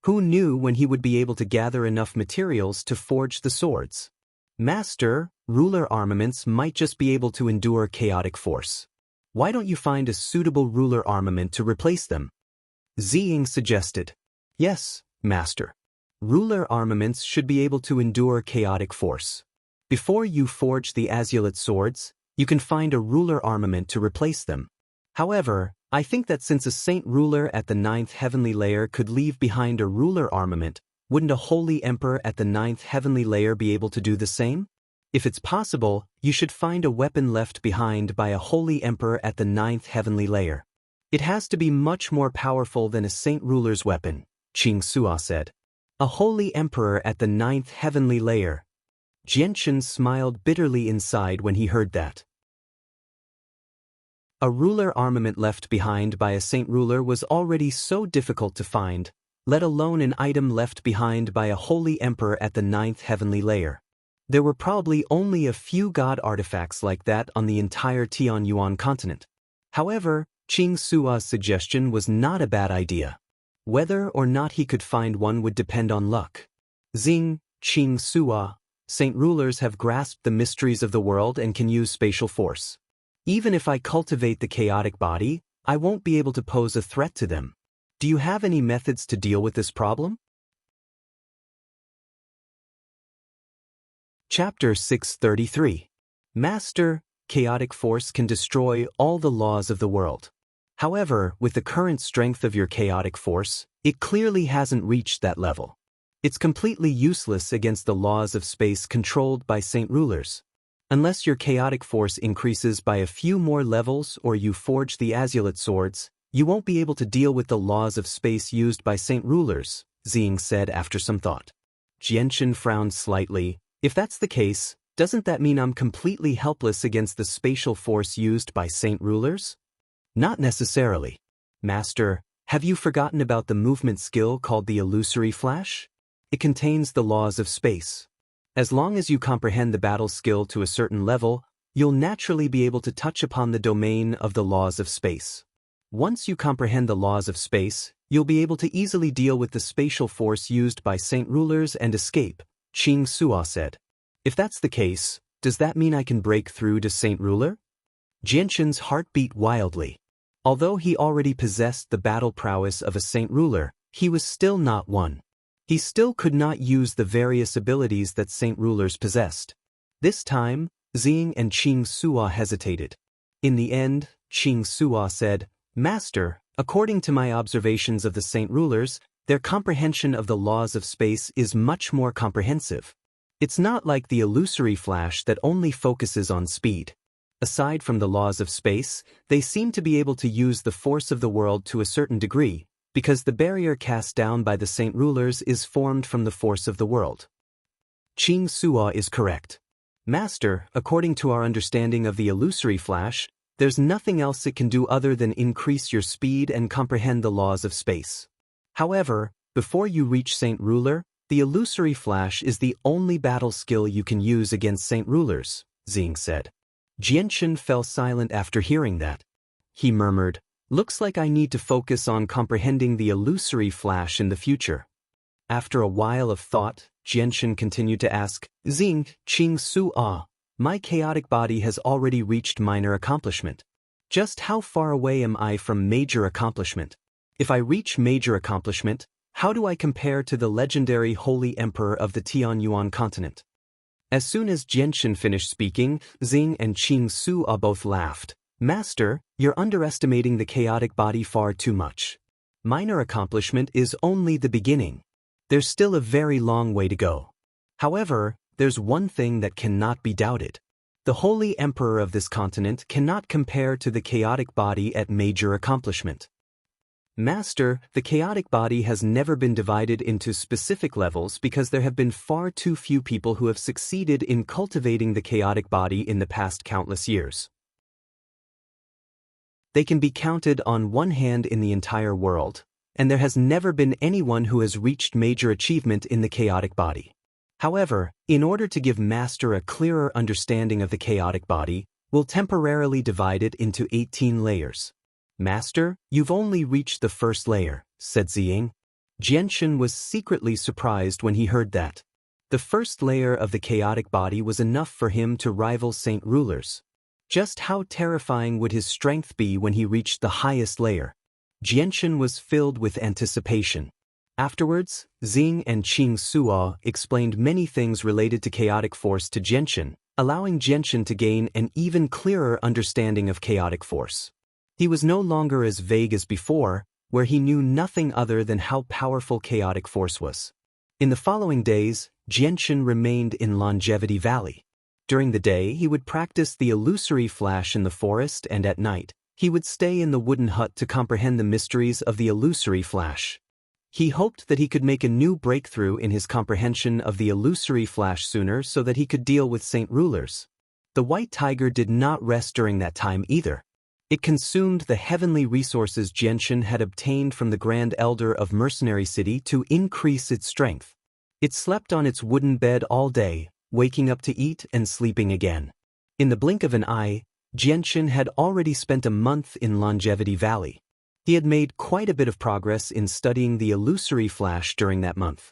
Who knew when he would be able to gather enough materials to forge the swords? Master, ruler armaments might just be able to endure chaotic force. Why don't you find a suitable ruler armament to replace them? Ziying suggested. Yes, Master. Ruler armaments should be able to endure chaotic force. Before you forge the azulate swords, you can find a ruler armament to replace them. However, I think that since a saint ruler at the 9th heavenly layer could leave behind a ruler armament, wouldn't a holy emperor at the 9th heavenly layer be able to do the same? If it's possible, you should find a weapon left behind by a holy emperor at the 9th heavenly layer. It has to be much more powerful than a saint ruler's weapon, Xianxia said. A holy emperor at the 9th heavenly layer. Jianshan smiled bitterly inside when he heard that. A ruler armament left behind by a saint ruler was already so difficult to find, let alone an item left behind by a holy emperor at the 9th heavenly layer. There were probably only a few god artifacts like that on the entire Tianyuan continent. However, Xianxia's suggestion was not a bad idea. Whether or not he could find one would depend on luck. Xianxia, saint rulers have grasped the mysteries of the world and can use spatial force. Even if I cultivate the chaotic body, I won't be able to pose a threat to them. Do you have any methods to deal with this problem? Chapter 633. Master, chaotic force can destroy all the laws of the world. However, with the current strength of your chaotic force, it clearly hasn't reached that level. It's completely useless against the laws of space controlled by saint rulers. Unless your chaotic force increases by a few more levels or you forge the azulate swords, you won't be able to deal with the laws of space used by saint rulers, Ziying said after some thought. Jianshan frowned slightly. If that's the case, doesn't that mean I'm completely helpless against the spatial force used by saint rulers? Not necessarily. Master, have you forgotten about the movement skill called the illusory flash? It contains the laws of space. As long as you comprehend the battle skill to a certain level, you'll naturally be able to touch upon the domain of the laws of space. Once you comprehend the laws of space, you'll be able to easily deal with the spatial force used by saint rulers and escape, Xianxia said. If that's the case, does that mean I can break through to saint ruler? Jianshan's heart beat wildly. Although he already possessed the battle prowess of a saint ruler, he was still not one. He still could not use the various abilities that saint rulers possessed. This time, Ziying and Xianxia hesitated. In the end, Xianxia said, Master, according to my observations of the saint rulers, their comprehension of the laws of space is much more comprehensive. It's not like the illusory flash that only focuses on speed. Aside from the laws of space, they seem to be able to use the force of the world to a certain degree, because the barrier cast down by the saint rulers is formed from the force of the world. Xianxia is correct. Master, according to our understanding of the illusory flash, there's nothing else it can do other than increase your speed and comprehend the laws of space. However, before you reach saint ruler, the illusory flash is the only battle skill you can use against saint rulers, Ziying said. Jianshan fell silent after hearing that. He murmured, Looks like I need to focus on comprehending the illusory flash in the future. After a while of thought, Jianshan continued to ask, Ziying, Xianxia, my chaotic body has already reached minor accomplishment. Just how far away am I from major accomplishment? If I reach major accomplishment, how do I compare to the legendary Holy Emperor of the Tianyuan continent? As soon as Jianshan finished speaking, Ziying and Xianxia both laughed. Master, you're underestimating the chaotic body far too much. Minor accomplishment is only the beginning. There's still a very long way to go. However, there's one thing that cannot be doubted. The Holy Emperor of this continent cannot compare to the chaotic body at major accomplishment. Master, the chaotic body has never been divided into specific levels because there have been far too few people who have succeeded in cultivating the chaotic body in the past countless years. They can be counted on one hand in the entire world, and there has never been anyone who has reached major achievement in the chaotic body. However, in order to give Master a clearer understanding of the chaotic body, we'll temporarily divide it into 18 layers. Master, you've only reached the first layer, said Ziying. Jianshan was secretly surprised when he heard that. The first layer of the chaotic body was enough for him to rival Saint Rulers. Just how terrifying would his strength be when he reached the highest layer? Jianshan was filled with anticipation. Afterwards, Xing and Qing Suo explained many things related to chaotic force to Jianshan, allowing Jianshan to gain an even clearer understanding of chaotic force. He was no longer as vague as before, where he knew nothing other than how powerful chaotic force was. In the following days, Jianshan remained in Longevity Valley. During the day, he would practice the illusory flash in the forest, and at night, he would stay in the wooden hut to comprehend the mysteries of the illusory flash. He hoped that he could make a new breakthrough in his comprehension of the illusory flash sooner so that he could deal with Saint Rulers. The white tiger did not rest during that time either. It consumed the heavenly resources Jianshan had obtained from the Grand Elder of Mercenary City to increase its strength. It slept on its wooden bed all day, waking up to eat and sleeping again. In the blink of an eye, Jianshan had already spent a month in Longevity Valley. He had made quite a bit of progress in studying the illusory flash during that month.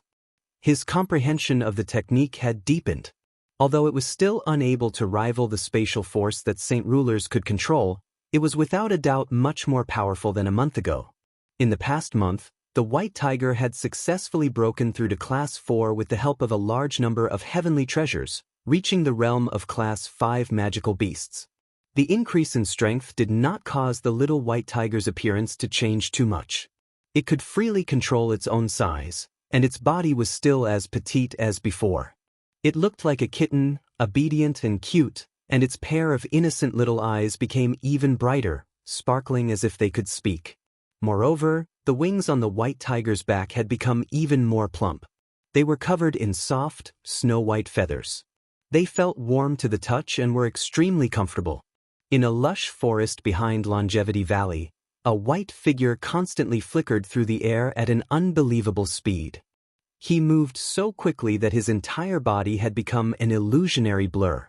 His comprehension of the technique had deepened. Although it was still unable to rival the spatial force that Saint Rulers could control, it was without a doubt much more powerful than a month ago. In the past month, the white tiger had successfully broken through to Class 4 with the help of a large number of heavenly treasures, reaching the realm of Class 5 magical beasts. The increase in strength did not cause the little white tiger's appearance to change too much. It could freely control its own size, and its body was still as petite as before. It looked like a kitten, obedient and cute, and its pair of innocent little eyes became even brighter, sparkling as if they could speak. Moreover, the wings on the white tiger's back had become even more plump. They were covered in soft, snow-white feathers. They felt warm to the touch and were extremely comfortable. In a lush forest behind Longevity Valley, a white figure constantly flickered through the air at an unbelievable speed. He moved so quickly that his entire body had become an illusionary blur.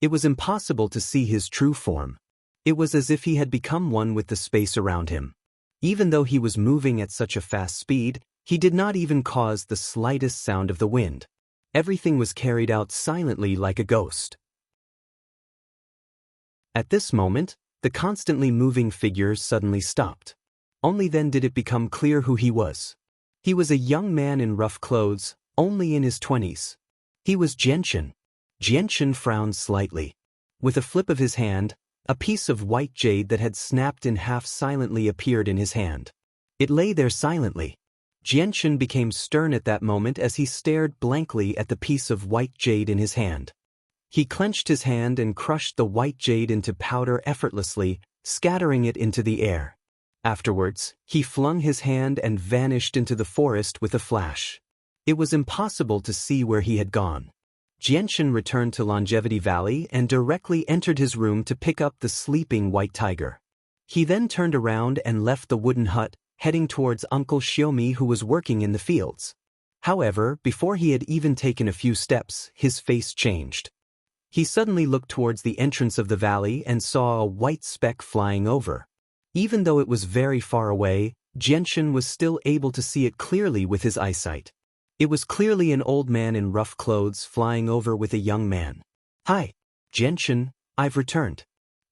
It was impossible to see his true form. It was as if he had become one with the space around him. Even though he was moving at such a fast speed, he did not even cause the slightest sound of the wind. Everything was carried out silently like a ghost. At this moment, the constantly moving figure suddenly stopped. Only then did it become clear who he was. He was a young man in rough clothes, only in his 20s. He was Jianshan. Jianshan frowned slightly. With a flip of his hand, a piece of white jade that had snapped in half silently appeared in his hand. It lay there silently. Jianshan became stern at that moment as he stared blankly at the piece of white jade in his hand. He clenched his hand and crushed the white jade into powder effortlessly, scattering it into the air. Afterwards, he flung his hand and vanished into the forest with a flash. It was impossible to see where he had gone. Jianshan returned to Longevity Valley and directly entered his room to pick up the sleeping white tiger. He then turned around and left the wooden hut, heading towards Uncle Xiaomi who was working in the fields. However, before he had even taken a few steps, his face changed. He suddenly looked towards the entrance of the valley and saw a white speck flying over. Even though it was very far away, Jianshan was still able to see it clearly with his eyesight. It was clearly an old man in rough clothes flying over with a young man. "Hi, Jianshan, I've returned.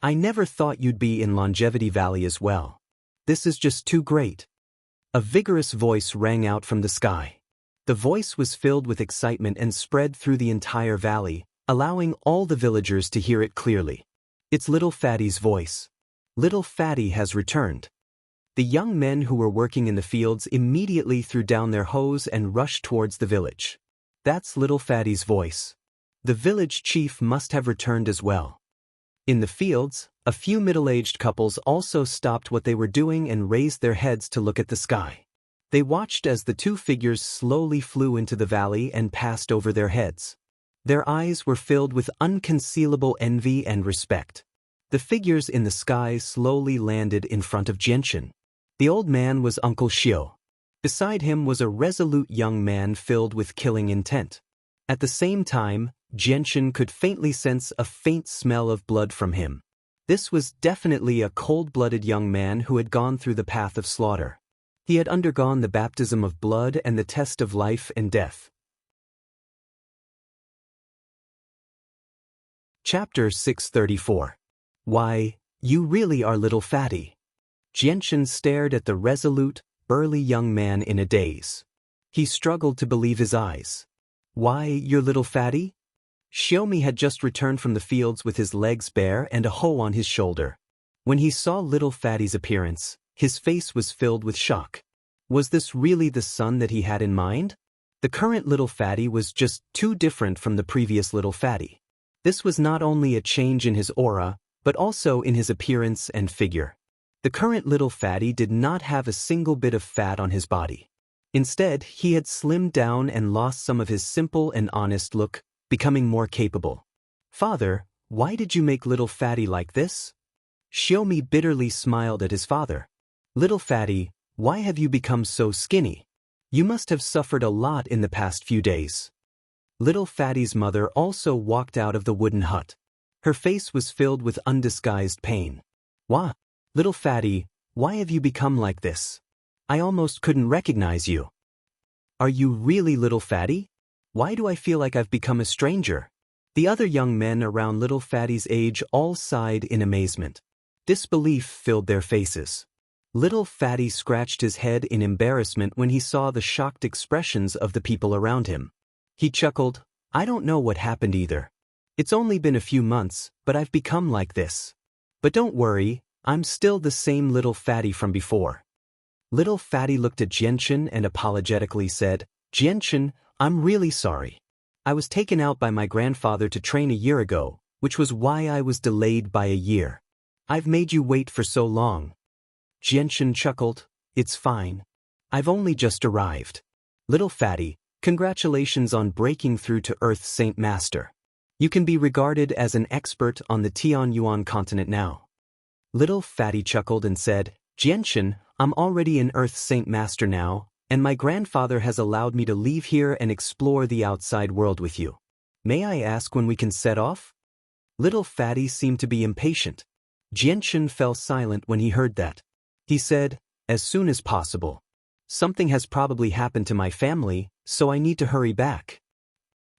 I never thought you'd be in Longevity Valley as well. This is just too great." A vigorous voice rang out from the sky. The voice was filled with excitement and spread through the entire valley, allowing all the villagers to hear it clearly. It's Little Fatty's voice. Little Fatty has returned. The young men who were working in the fields immediately threw down their hoes and rushed towards the village. That's Little Fatty's voice. The village chief must have returned as well. In the fields, a few middle-aged couples also stopped what they were doing and raised their heads to look at the sky. They watched as the two figures slowly flew into the valley and passed over their heads. Their eyes were filled with unconcealable envy and respect. The figures in the sky slowly landed in front of Xianxia. The old man was Uncle Xiao. Beside him was a resolute young man filled with killing intent. At the same time, Xianxia could faintly sense a faint smell of blood from him. This was definitely a cold-blooded young man who had gone through the path of slaughter. He had undergone the baptism of blood and the test of life and death. Chapter 634. Why, you really are little fatty. Xianxia stared at the resolute, burly young man in a daze. He struggled to believe his eyes. Why, you're little fatty? Xiaomi had just returned from the fields with his legs bare and a hoe on his shoulder. When he saw little fatty's appearance, his face was filled with shock. Was this really the son that he had in mind? The current little fatty was just too different from the previous little fatty. This was not only a change in his aura, but also in his appearance and figure. The current little fatty did not have a single bit of fat on his body. Instead, he had slimmed down and lost some of his simple and honest look, becoming more capable. Father, why did you make little fatty like this? Xiaomi bitterly smiled at his father. Little fatty, why have you become so skinny? You must have suffered a lot in the past few days. Little fatty's mother also walked out of the wooden hut. Her face was filled with undisguised pain. Why, little fatty, why have you become like this? I almost couldn't recognize you. Are you really little fatty? Why do I feel like I've become a stranger? The other young men around little fatty's age all sighed in amazement. Disbelief filled their faces. Little fatty scratched his head in embarrassment when he saw the shocked expressions of the people around him. He chuckled, I don't know what happened either. It's only been a few months, but I've become like this. But don't worry, I'm still the same little fatty from before. Little fatty looked at Xianxia and apologetically said, Xianxia, I'm really sorry. I was taken out by my grandfather to train a year ago, which was why I was delayed by a year. I've made you wait for so long. Xianxia chuckled, it's fine. I've only just arrived. Little fatty, congratulations on breaking through to Earth's Saint Master. You can be regarded as an expert on the Tianyuan continent now. Little fatty chuckled and said, Xianxia, I'm already an Earth's Saint Master now, and my grandfather has allowed me to leave here and explore the outside world with you. May I ask when we can set off? Little fatty seemed to be impatient. Xianxia fell silent when he heard that. He said, as soon as possible. Something has probably happened to my family, so I need to hurry back.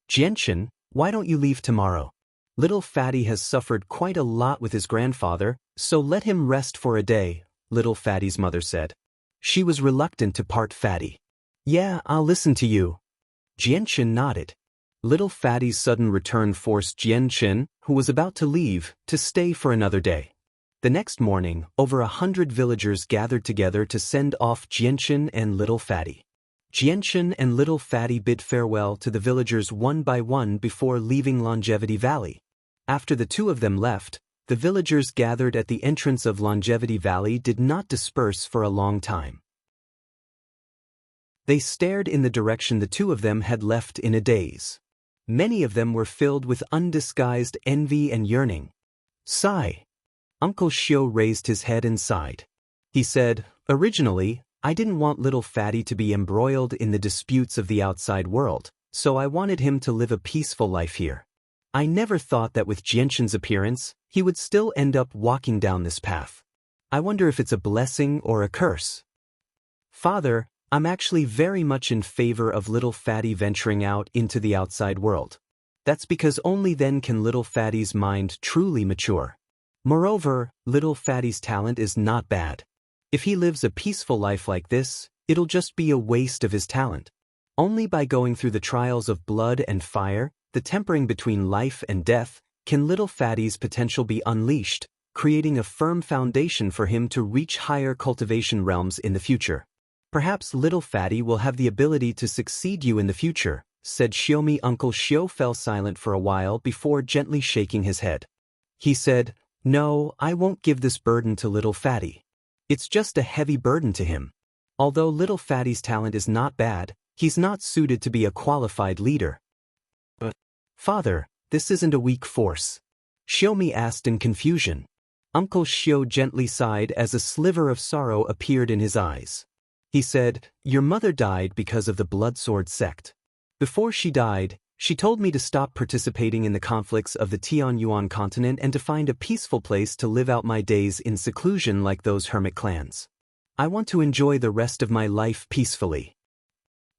Xianxia, why don't you leave tomorrow? Little fatty has suffered quite a lot with his grandfather, so let him rest for a day, little fatty's mother said. She was reluctant to part fatty. Yeah, I'll listen to you. Xianxia nodded. Little fatty's sudden return forced Xianxia, who was about to leave, to stay for another day. The next morning, over 100 villagers gathered together to send off Xianxia and little fatty. Xianxia and little fatty bid farewell to the villagers one by one before leaving Longevity Valley. After the two of them left, the villagers gathered at the entrance of Longevity Valley did not disperse for a long time. They stared in the direction the two of them had left in a daze. Many of them were filled with undisguised envy and yearning. Sigh. Uncle Xiao raised his head and sighed. He said, originally, I didn't want little fatty to be embroiled in the disputes of the outside world, so I wanted him to live a peaceful life here. I never thought that with Xianxia's appearance, he would still end up walking down this path. I wonder if it's a blessing or a curse. Father, I'm actually very much in favor of little fatty venturing out into the outside world. That's because only then can little fatty's mind truly mature. Moreover, little fatty's talent is not bad. If he lives a peaceful life like this, it'll just be a waste of his talent. Only by going through the trials of blood and fire, the tempering between life and death, can little fatty's potential be unleashed, creating a firm foundation for him to reach higher cultivation realms in the future. Perhaps little fatty will have the ability to succeed you in the future, said Xiaomi. Uncle Xiao fell silent for a while before gently shaking his head. He said, "No, I won't give this burden to little Fatty. It's just a heavy burden to him. Although little Fatty's talent is not bad, he's not suited to be a qualified leader." "But, Father, this isn't a weak force." Xiaomi asked in confusion. Uncle Xiao gently sighed as a sliver of sorrow appeared in his eyes. He said, "Your mother died because of the Bloodsword sect. Before she died, she told me to stop participating in the conflicts of the Tianyuan continent and to find a peaceful place to live out my days in seclusion like those hermit clans. I want to enjoy the rest of my life peacefully.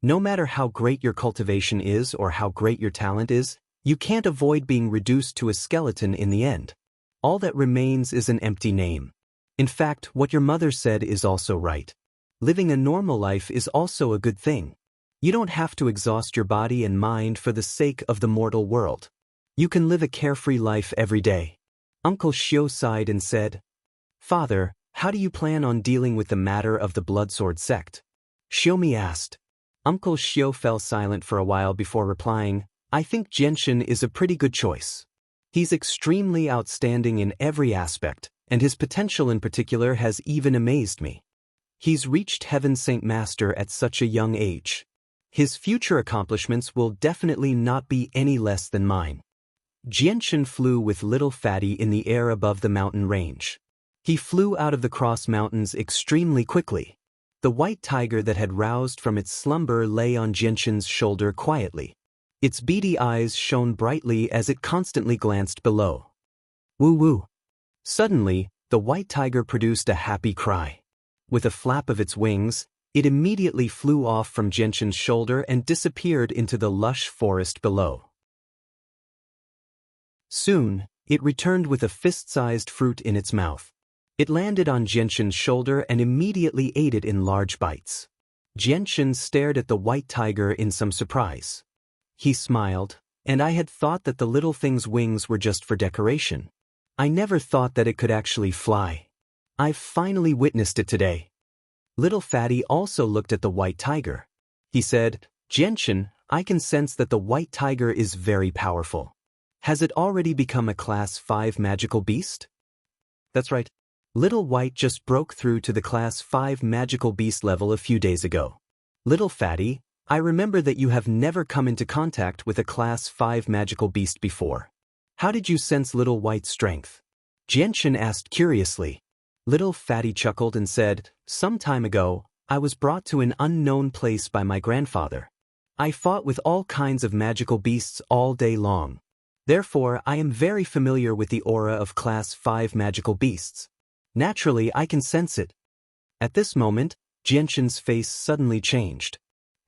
No matter how great your cultivation is or how great your talent is, you can't avoid being reduced to a skeleton in the end. All that remains is an empty name. In fact, what your mother said is also right. Living a normal life is also a good thing. You don't have to exhaust your body and mind for the sake of the mortal world. You can live a carefree life every day." Uncle Xiao sighed and said, "Father, how do you plan on dealing with the matter of the Bloodsword sect?" Xiaomi asked. Uncle Xiao fell silent for a while before replying, "I think Jianshan is a pretty good choice. He's extremely outstanding in every aspect, and his potential in particular has even amazed me. He's reached Heaven Saint Master at such a young age. His future accomplishments will definitely not be any less than mine." Jianshan flew with little Fatty in the air above the mountain range. He flew out of the Cross Mountains extremely quickly. The white tiger that had roused from its slumber lay on Jianshan's shoulder quietly. Its beady eyes shone brightly as it constantly glanced below. Woo-woo! Suddenly, the white tiger produced a happy cry. With a flap of its wings, it immediately flew off from Jianshan's shoulder and disappeared into the lush forest below. Soon, it returned with a fist-sized fruit in its mouth. It landed on Jianshan's shoulder and immediately ate it in large bites. Jianshan stared at the white tiger in some surprise. He smiled, "And I had thought that the little thing's wings were just for decoration. I never thought that it could actually fly. I've finally witnessed it today." Little Fatty also looked at the white tiger. He said, "Jianshan, I can sense that the white tiger is very powerful. Has it already become a Class 5 magical beast?" "That's right. Little White just broke through to the Class 5 magical beast level a few days ago. Little Fatty, I remember that you have never come into contact with a Class 5 magical beast before. How did you sense Little White's strength?" Jianshan asked curiously. Little Fatty chuckled and said, "Some time ago, I was brought to an unknown place by my grandfather. I fought with all kinds of magical beasts all day long. Therefore, I am very familiar with the aura of Class 5 magical beasts. Naturally, I can sense it." At this moment, Jianshan's face suddenly changed.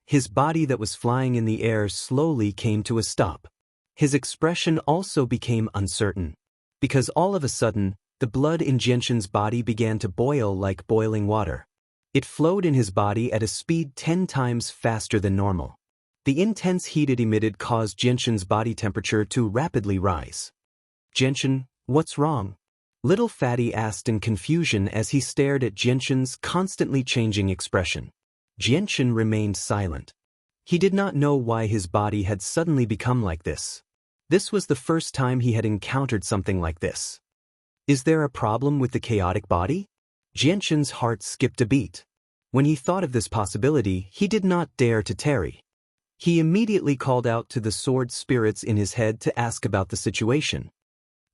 His body that was flying in the air slowly came to a stop. His expression also became uncertain. Because all of a sudden, the blood in Jianshan's body began to boil like boiling water. It flowed in his body at a speed 10 times faster than normal. The intense heat it emitted caused Jianshan's body temperature to rapidly rise. "Jianshan, what's wrong?" Little Fatty asked in confusion as he stared at Jianshan's constantly changing expression. Jianshan remained silent. He did not know why his body had suddenly become like this. This was the first time he had encountered something like this. Is there a problem with the chaotic body? Jianshan's heart skipped a beat. When he thought of this possibility, he did not dare to tarry. He immediately called out to the sword spirits in his head to ask about the situation.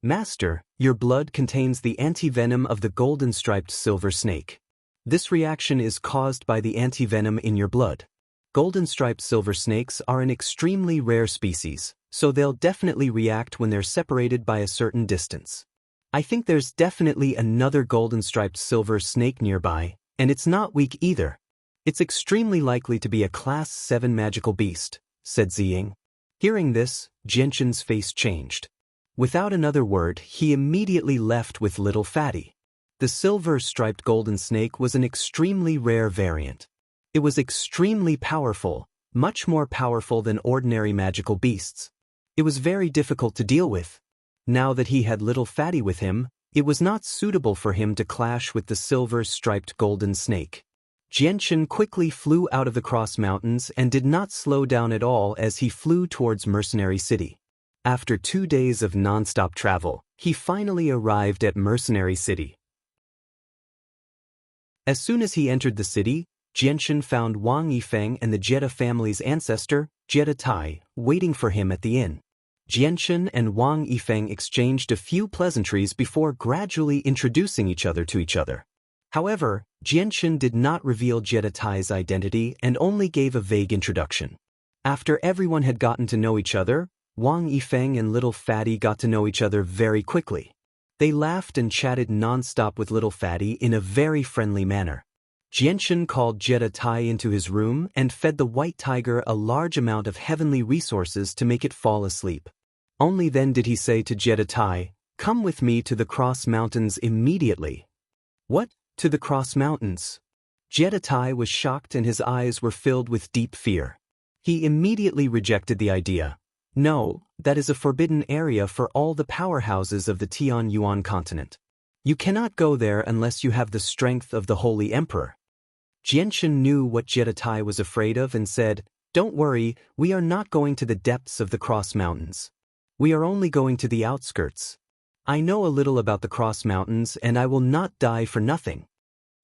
"Master, your blood contains the anti-venom of the golden-striped silver snake. This reaction is caused by the anti-venom in your blood. Golden-striped silver snakes are an extremely rare species, so they'll definitely react when they're separated by a certain distance. I think there's definitely another golden-striped silver snake nearby, and it's not weak either. It's extremely likely to be a Class 7 magical beast," said Ziying. Hearing this, Jianshan's face changed. Without another word, he immediately left with Little Fatty. The silver-striped golden snake was an extremely rare variant. It was extremely powerful, much more powerful than ordinary magical beasts. It was very difficult to deal with. Now that he had Little Fatty with him, it was not suitable for him to clash with the silver-striped golden snake. Jianshan quickly flew out of the Cross Mountains and did not slow down at all as he flew towards Mercenary City. After 2 days of non-stop travel, he finally arrived at Mercenary City. As soon as he entered the city, Xianxia found Wang Yifeng and the Jetta family's ancestor, Jetta Tai, waiting for him at the inn. Xianxia and Wang Yifeng exchanged a few pleasantries before gradually introducing each other to each other. However, Xianxia did not reveal Jetta Tai's identity and only gave a vague introduction. After everyone had gotten to know each other, Wang Yifeng and Little Fatty got to know each other very quickly. They laughed and chatted non-stop with Little Fatty in a very friendly manner. Xianxia called Jetta Tai into his room and fed the white tiger a large amount of heavenly resources to make it fall asleep. Only then did he say to Jetta Tai, "Come with me to the Cross Mountains immediately." "What? To the Cross Mountains?" Jetta Tai was shocked and his eyes were filled with deep fear. He immediately rejected the idea. "No, that is a forbidden area for all the powerhouses of the Tianyuan continent. You cannot go there unless you have the strength of the Holy Emperor." Xianxia knew what Jetta Tai was afraid of and said, "Don't worry, we are not going to the depths of the Cross Mountains. We are only going to the outskirts. I know a little about the Cross Mountains and I will not die for nothing."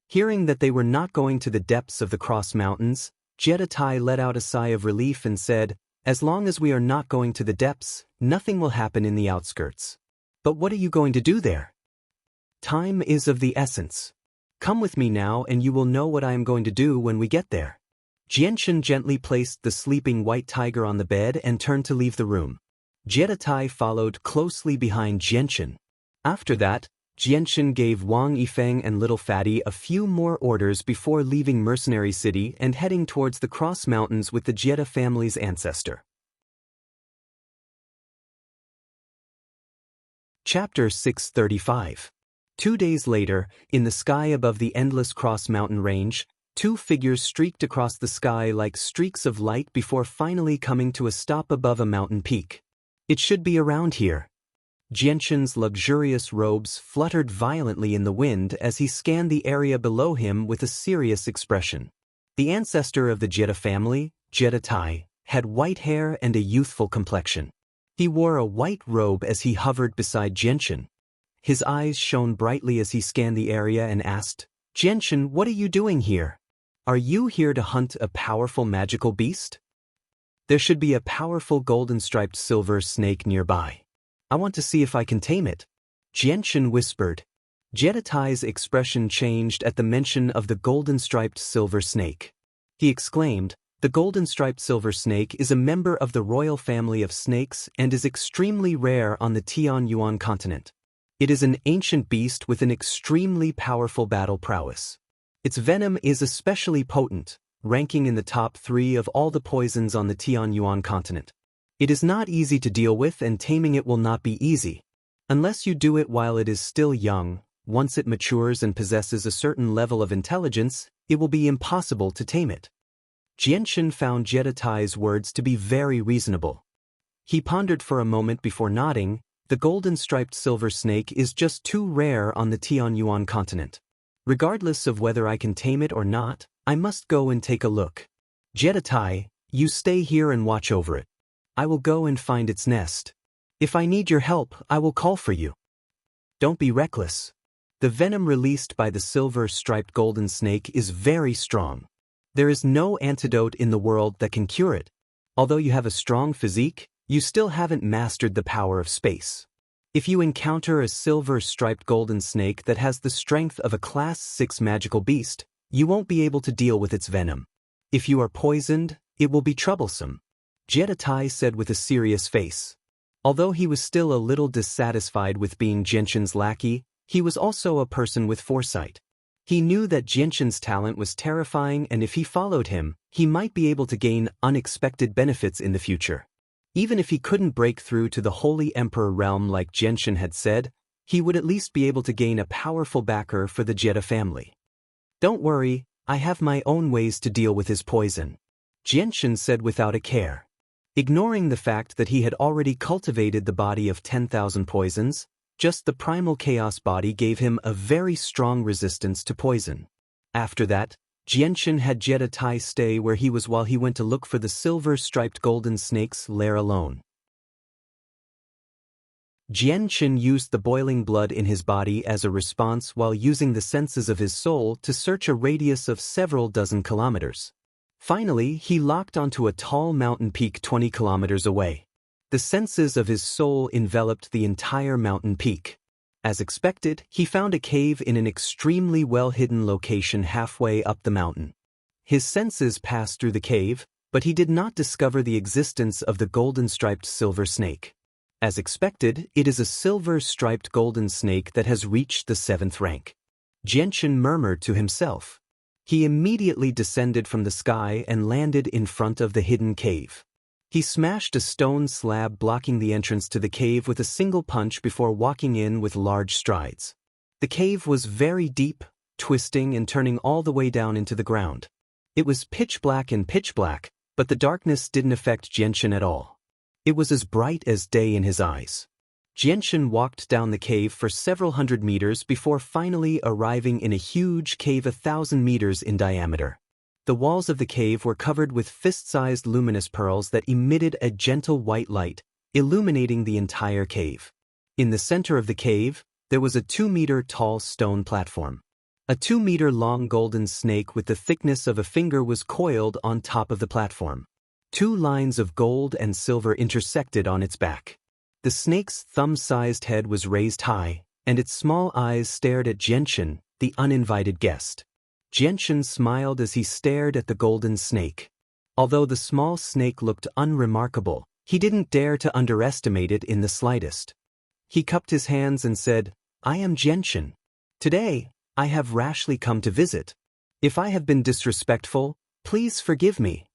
Hearing that they were not going to the depths of the Cross Mountains, Jetta Tai let out a sigh of relief and said, "As long as we are not going to the depths, nothing will happen in the outskirts." "But what are you going to do there?" "Time is of the essence. Come with me now and you will know what I am going to do when we get there." Xianxia gently placed the sleeping white tiger on the bed and turned to leave the room. Jetta Tai followed closely behind Xianxia. After that, Xianxia gave Wang Yifeng and Little Fatty a few more orders before leaving Mercenary City and heading towards the Cross Mountains with the Jetta family's ancestor. Chapter 635. 2 days later, in the sky above the endless Cross Mountain range, two figures streaked across the sky like streaks of light before finally coming to a stop above a mountain peak. "It should be around here." Xianxia's luxurious robes fluttered violently in the wind as he scanned the area below him with a serious expression. The ancestor of the Jetta family, Jetta Tai, had white hair and a youthful complexion. He wore a white robe as he hovered beside Xianxia. His eyes shone brightly as he scanned the area and asked, "Xianxia, what are you doing here? Are you here to hunt a powerful magical beast? There should be a powerful golden-striped silver snake nearby. I want to see if I can tame it," Xianxia whispered. Jetta Tai's expression changed at the mention of the golden-striped silver snake. He exclaimed, "The golden-striped silver snake is a member of the royal family of snakes and is extremely rare on the Tianyuan continent. It is an ancient beast with an extremely powerful battle prowess. Its venom is especially potent, ranking in the top 3 of all the poisons on the Tianyuan continent. It is not easy to deal with and taming it will not be easy. Unless you do it while it is still young, once it matures and possesses a certain level of intelligence, it will be impossible to tame it." Xianxia found Jetta Tai's words to be very reasonable. He pondered for a moment before nodding. "The golden-striped silver snake is just too rare on the Tianyuan continent. Regardless of whether I can tame it or not, I must go and take a look. Jetta Tai, you stay here and watch over it. I will go and find its nest. If I need your help, I will call for you. Don't be reckless. The venom released by the silver-striped golden snake is very strong. There is no antidote in the world that can cure it. Although you have a strong physique, you still haven't mastered the power of space. If you encounter a silver-striped golden snake that has the strength of a Class 6 magical beast, you won't be able to deal with its venom. If you are poisoned, it will be troublesome," Jetta Tai said with a serious face. Although he was still a little dissatisfied with being Xianxia's lackey, he was also a person with foresight. He knew that Xianxia's talent was terrifying and if he followed him, he might be able to gain unexpected benefits in the future. Even if he couldn't break through to the Holy Emperor realm like Xianxia had said, he would at least be able to gain a powerful backer for the Jetta family. "Don't worry, I have my own ways to deal with his poison," Xianxia said without a care. Ignoring the fact that he had already cultivated the body of 10,000 poisons, just the primal chaos body gave him a very strong resistance to poison. After that, Xianxia had Jetta Tai stay where he was while he went to look for the silver-striped golden snake's lair alone. Jianchen used the boiling blood in his body as a response while using the senses of his soul to search a radius of several dozen kilometers. Finally, he locked onto a tall mountain peak 20 kilometers away. The senses of his soul enveloped the entire mountain peak. As expected, he found a cave in an extremely well-hidden location halfway up the mountain. His senses passed through the cave, but he did not discover the existence of the golden-striped silver snake. As expected, it is a silver-striped golden snake that has reached the 7th rank. Jianchen murmured to himself. He immediately descended from the sky and landed in front of the hidden cave. He smashed a stone slab blocking the entrance to the cave with a single punch before walking in with large strides. The cave was very deep, twisting and turning all the way down into the ground. It was pitch black, but the darkness didn't affect Jianchen at all. It was as bright as day in his eyes. Jianchen walked down the cave for several hundred meters before finally arriving in a huge cave 1,000 meters in diameter. The walls of the cave were covered with fist-sized luminous pearls that emitted a gentle white light, illuminating the entire cave. In the center of the cave, there was a 2-meter-tall stone platform. A 2-meter-long golden snake with the thickness of a finger was coiled on top of the platform. 2 lines of gold and silver intersected on its back. The snake's thumb-sized head was raised high, and its small eyes stared at Jianchen, the uninvited guest. Jianchen smiled as he stared at the golden snake. Although the small snake looked unremarkable, he didn't dare to underestimate it in the slightest. He cupped his hands and said, "I am Jianchen. Today, I have rashly come to visit. If I have been disrespectful, please forgive me."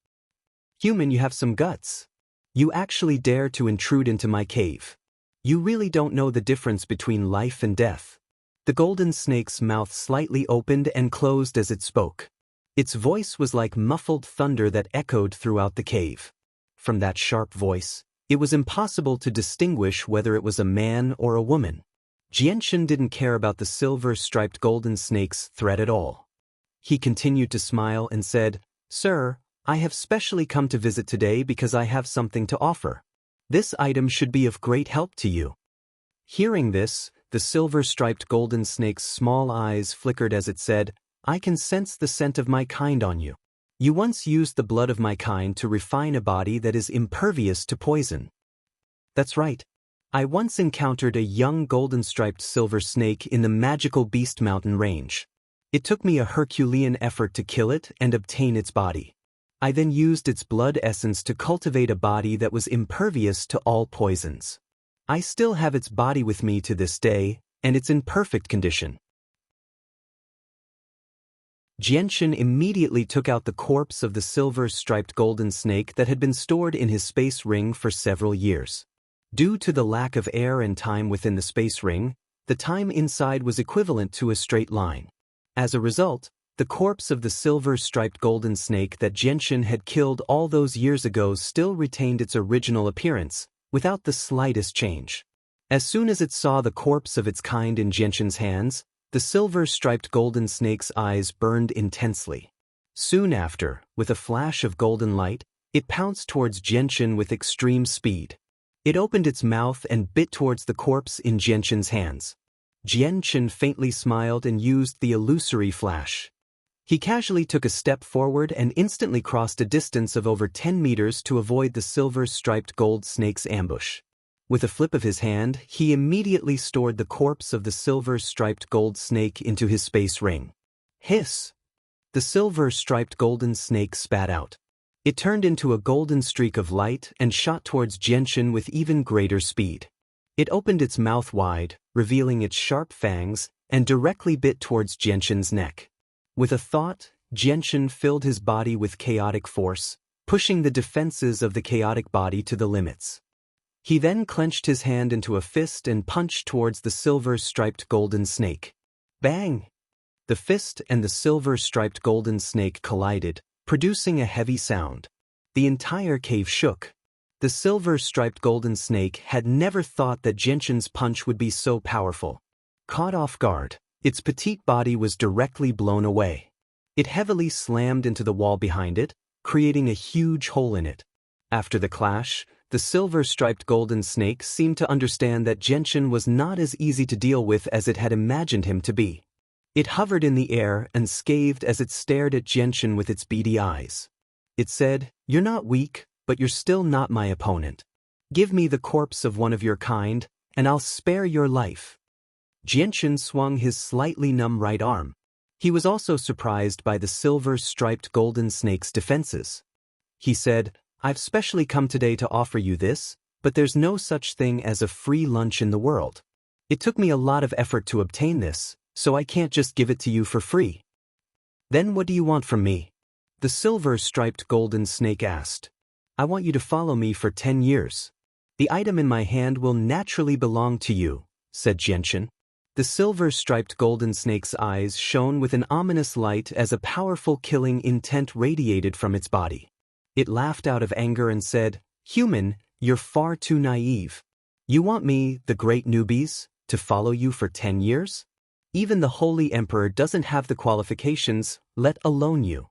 "Human, you have some guts. You actually dare to intrude into my cave. You really don't know the difference between life and death." The golden snake's mouth slightly opened and closed as it spoke. Its voice was like muffled thunder that echoed throughout the cave. From that sharp voice, it was impossible to distinguish whether it was a man or a woman. Jianchen didn't care about the silver-striped golden snake's threat at all. He continued to smile and said, "Sir, I have specially come to visit today because I have something to offer. This item should be of great help to you." Hearing this, the silver-striped golden snake's small eyes flickered as it said, "I can sense the scent of my kind on you. You once used the blood of my kind to refine a body that is impervious to poison." "That's right. I once encountered a young golden-striped silver snake in the magical Beast Mountain range. It took me a Herculean effort to kill it and obtain its body. I then used its blood essence to cultivate a body that was impervious to all poisons. I still have its body with me to this day, and it's in perfect condition." Jianchen immediately took out the corpse of the silver-striped golden snake that had been stored in his space ring for several years. Due to the lack of air and time within the space ring, the time inside was equivalent to a straight line. As a result, the corpse of the silver-striped golden snake that Jianchen had killed all those years ago still retained its original appearance, without the slightest change. As soon as it saw the corpse of its kind in Jianchen's hands, the silver-striped golden snake's eyes burned intensely. Soon after, with a flash of golden light, it pounced towards Jianchen with extreme speed. It opened its mouth and bit towards the corpse in Jianchen's hands. Jianchen faintly smiled and used the illusory flash. He casually took a step forward and instantly crossed a distance of over 10 meters to avoid the silver-striped gold snake's ambush. With a flip of his hand, he immediately stored the corpse of the silver-striped gold snake into his space ring. Hiss! The silver-striped golden snake spat out. It turned into a golden streak of light and shot towards Jianchen with even greater speed. It opened its mouth wide, revealing its sharp fangs, and directly bit towards Jianchen's neck. With a thought, Jianchen filled his body with chaotic force, pushing the defenses of the chaotic body to the limits. He then clenched his hand into a fist and punched towards the silver-striped golden snake. Bang! The fist and the silver-striped golden snake collided, producing a heavy sound. The entire cave shook. The silver-striped golden snake had never thought that Jianchen's punch would be so powerful. Caught off guard, its petite body was directly blown away. It heavily slammed into the wall behind it, creating a huge hole in it. After the clash, the silver-striped golden snake seemed to understand that Jianchen was not as easy to deal with as it had imagined him to be. It hovered in the air and scathed as it stared at Jianchen with its beady eyes. It said, "You're not weak, but you're still not my opponent. Give me the corpse of one of your kind, and I'll spare your life." Jianchen swung his slightly numb right arm. He was also surprised by the silver-striped golden snake's defenses. He said, "I've specially come today to offer you this, but there's no such thing as a free lunch in the world. It took me a lot of effort to obtain this, so I can't just give it to you for free." "Then what do you want from me?" the silver-striped golden snake asked. "I want you to follow me for 10 years. The item in my hand will naturally belong to you," said Jianchen. The silver-striped golden snake's eyes shone with an ominous light as a powerful killing intent radiated from its body. It laughed out of anger and said, "Human, you're far too naive. You want me, the great newbies, to follow you for 10 years? Even the Holy Emperor doesn't have the qualifications, let alone you."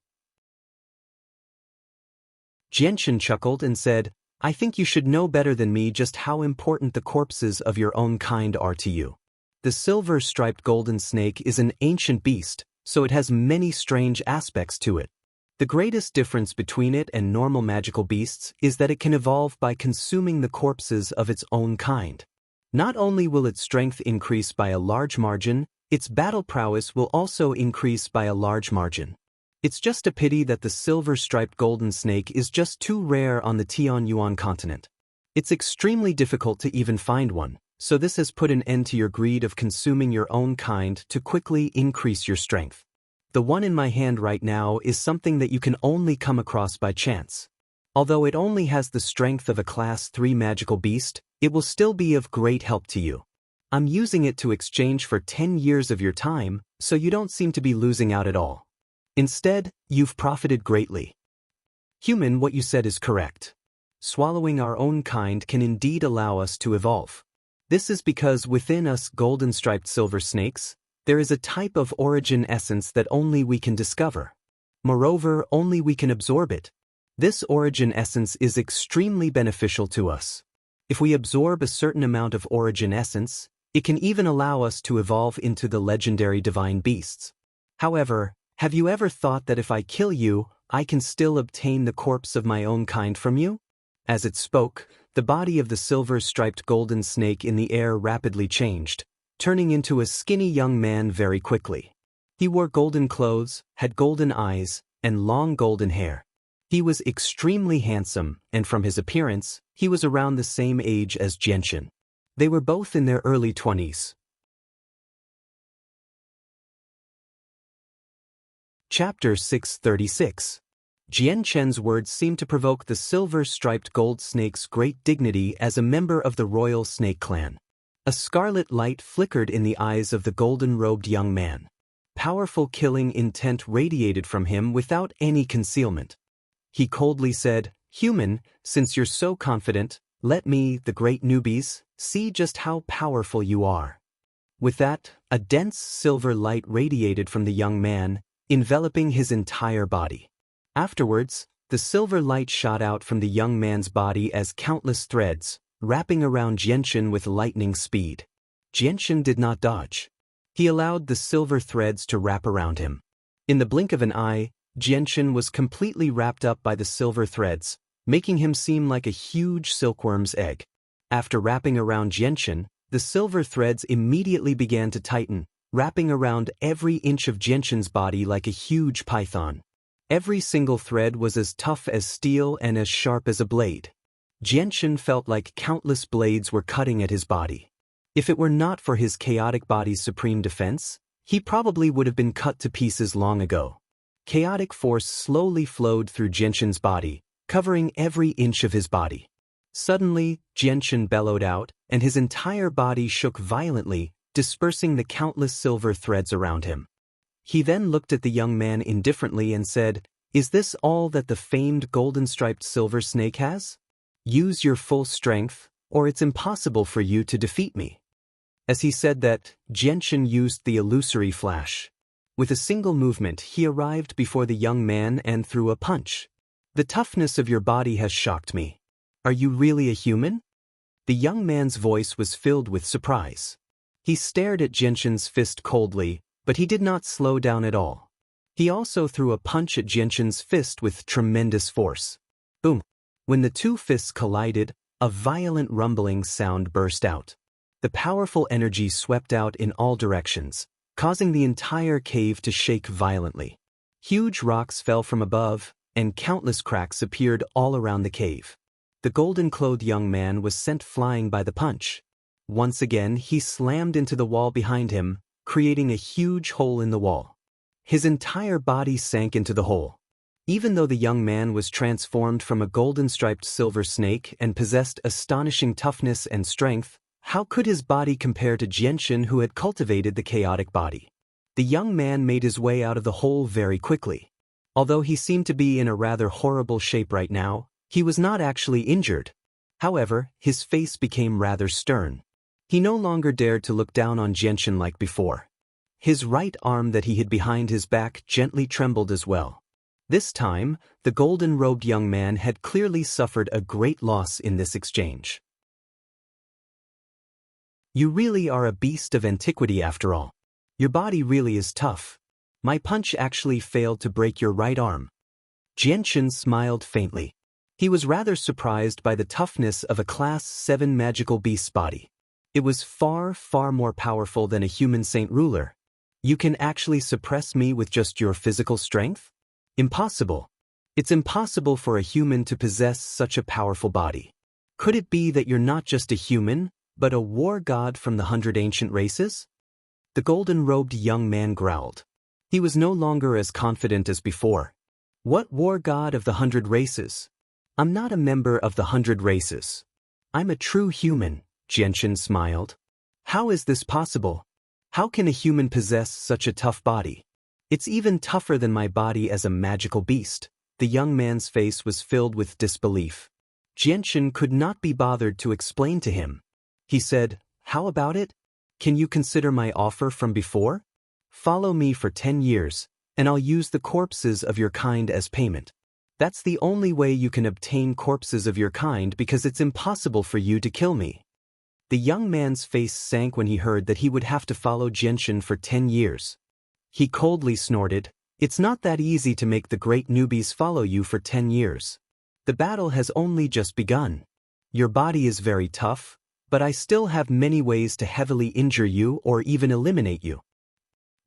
Jianchen chuckled and said, "I think you should know better than me just how important the corpses of your own kind are to you. The silver-striped golden snake is an ancient beast, so it has many strange aspects to it. The greatest difference between it and normal magical beasts is that it can evolve by consuming the corpses of its own kind. Not only will its strength increase by a large margin, its battle prowess will also increase by a large margin. It's just a pity that the silver-striped golden snake is just too rare on the Tianyuan continent. It's extremely difficult to even find one, so this has put an end to your greed of consuming your own kind to quickly increase your strength. The one in my hand right now is something that you can only come across by chance. Although it only has the strength of a Class 3 magical beast, it will still be of great help to you. I'm using it to exchange for 10 years of your time, so you don't seem to be losing out at all. Instead, you've profited greatly. Human, what you said is correct. Swallowing our own kind can indeed allow us to evolve. This is because within us golden-striped silver snakes, there is a type of origin essence that only we can discover. Moreover, only we can absorb it. This origin essence is extremely beneficial to us. If we absorb a certain amount of origin essence, it can even allow us to evolve into the legendary divine beasts. However, have you ever thought that if I kill you, I can still obtain the corpse of my own kind from you? As it spoke, the body of the silver-striped golden snake in the air rapidly changed, turning into a skinny young man very quickly. He wore golden clothes, had golden eyes, and long golden hair. He was extremely handsome, and from his appearance, he was around the same age as Jianchen. They were both in their early 20s. Chapter 636. Jianchen's words seemed to provoke the silver-striped gold snake's great dignity as a member of the royal snake clan. A scarlet light flickered in the eyes of the golden-robed young man. Powerful killing intent radiated from him without any concealment. He coldly said, "Human, since you're so confident, let me, the great newbies, see just how powerful you are." With that, a dense silver light radiated from the young man, enveloping his entire body. Afterwards, the silver light shot out from the young man's body as countless threads, wrapping around Jianchen with lightning speed. Jianchen did not dodge. He allowed the silver threads to wrap around him. In the blink of an eye, Jianchen was completely wrapped up by the silver threads, making him seem like a huge silkworm's egg. After wrapping around Jianchen, the silver threads immediately began to tighten, wrapping around every inch of Jianchen's body like a huge python. Every single thread was as tough as steel and as sharp as a blade. Jianchen felt like countless blades were cutting at his body. If it were not for his chaotic body's supreme defense, he probably would have been cut to pieces long ago. Chaotic force slowly flowed through Jianchen's body, covering every inch of his body. Suddenly, Jianchen bellowed out, and his entire body shook violently, dispersing the countless silver threads around him. He then looked at the young man indifferently and said, "Is this all that the famed golden-striped silver snake has? Use your full strength, or it's impossible for you to defeat me." As he said that, Jianchen used the illusory flash. With a single movement, he arrived before the young man and threw a punch. "The toughness of your body has shocked me. Are you really a human? The young man's voice was filled with surprise. He stared at Xianxian's fist coldly, but he did not slow down at all. He also threw a punch at Xianxian's fist with tremendous force. Boom! When the two fists collided, a violent rumbling sound burst out. The powerful energy swept out in all directions, causing the entire cave to shake violently. Huge rocks fell from above, and countless cracks appeared all around the cave. The golden-clothed young man was sent flying by the punch. Once again, he slammed into the wall behind him, creating a huge hole in the wall. His entire body sank into the hole. Even though the young man was transformed from a golden-striped silver snake and possessed astonishing toughness and strength, how could his body compare to Xianxian, who had cultivated the chaotic body? The young man made his way out of the hole very quickly. Although he seemed to be in a rather horrible shape right now, he was not actually injured. However, his face became rather stern. He no longer dared to look down on Xianxian like before. His right arm that he hid behind his back gently trembled as well. This time, the golden-robed young man had clearly suffered a great loss in this exchange. You really are a beast of antiquity after all. Your body really is tough. My punch actually failed to break your right arm. Xianxian smiled faintly. He was rather surprised by the toughness of a Class 7 magical beast's body. It was far, far more powerful than a human saint ruler. You can actually suppress me with just your physical strength? Impossible. It's impossible for a human to possess such a powerful body. Could it be that you're not just a human, but a war god from the 100 ancient races? The golden-robed young man growled. He was no longer as confident as before. What war god of the 100 races? I'm not a member of the 100 races. I'm a true human, Xianxian smiled. How is this possible? How can a human possess such a tough body? It's even tougher than my body as a magical beast. The young man's face was filled with disbelief. Xianxian could not be bothered to explain to him. He said, "How about it? Can you consider my offer from before? Follow me for 10 years, and I'll use the corpses of your kind as payment. That's the only way you can obtain corpses of your kind, because it's impossible for you to kill me." The young man's face sank when he heard that he would have to follow Xianxian for 10 years. He coldly snorted, "It's not that easy to make the great newbies follow you for 10 years. The battle has only just begun. Your body is very tough, but I still have many ways to heavily injure you or even eliminate you."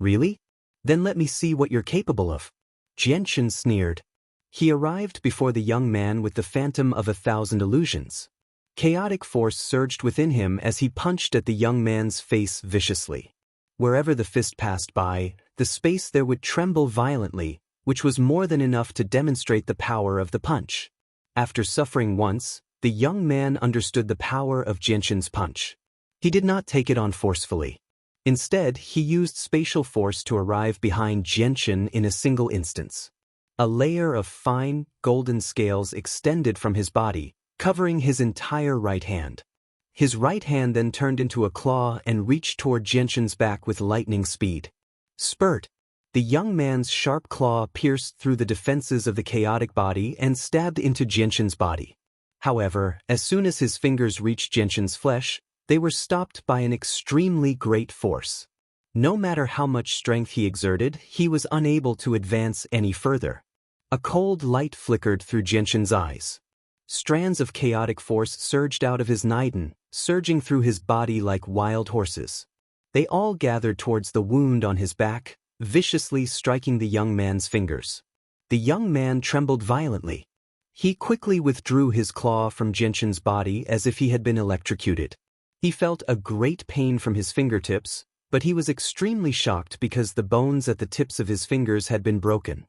"Really? Then let me see what you're capable of." Xianxian sneered. He arrived before the young man with the phantom of 1,000 illusions. Chaotic force surged within him as he punched at the young man's face viciously. Wherever the fist passed by, the space there would tremble violently, which was more than enough to demonstrate the power of the punch. After suffering once, the young man understood the power of Xianxian's punch. He did not take it on forcefully. Instead, he used spatial force to arrive behind Xianxian in a single instance. A layer of fine, golden scales extended from his body, covering his entire right hand. His right hand then turned into a claw and reached toward Xianxian's back with lightning speed. Spurt! The young man's sharp claw pierced through the defenses of the chaotic body and stabbed into Xianxian's body. However, as soon as his fingers reached Xianxian's flesh, they were stopped by an extremely great force. No matter how much strength he exerted, he was unable to advance any further. A cold light flickered through Xianxian's eyes. Strands of chaotic force surged out of his naiden, surging through his body like wild horses. They all gathered towards the wound on his back, viciously striking the young man's fingers. The young man trembled violently. He quickly withdrew his claw from Xianxian's body as if he had been electrocuted. He felt a great pain from his fingertips, but he was extremely shocked because the bones at the tips of his fingers had been broken.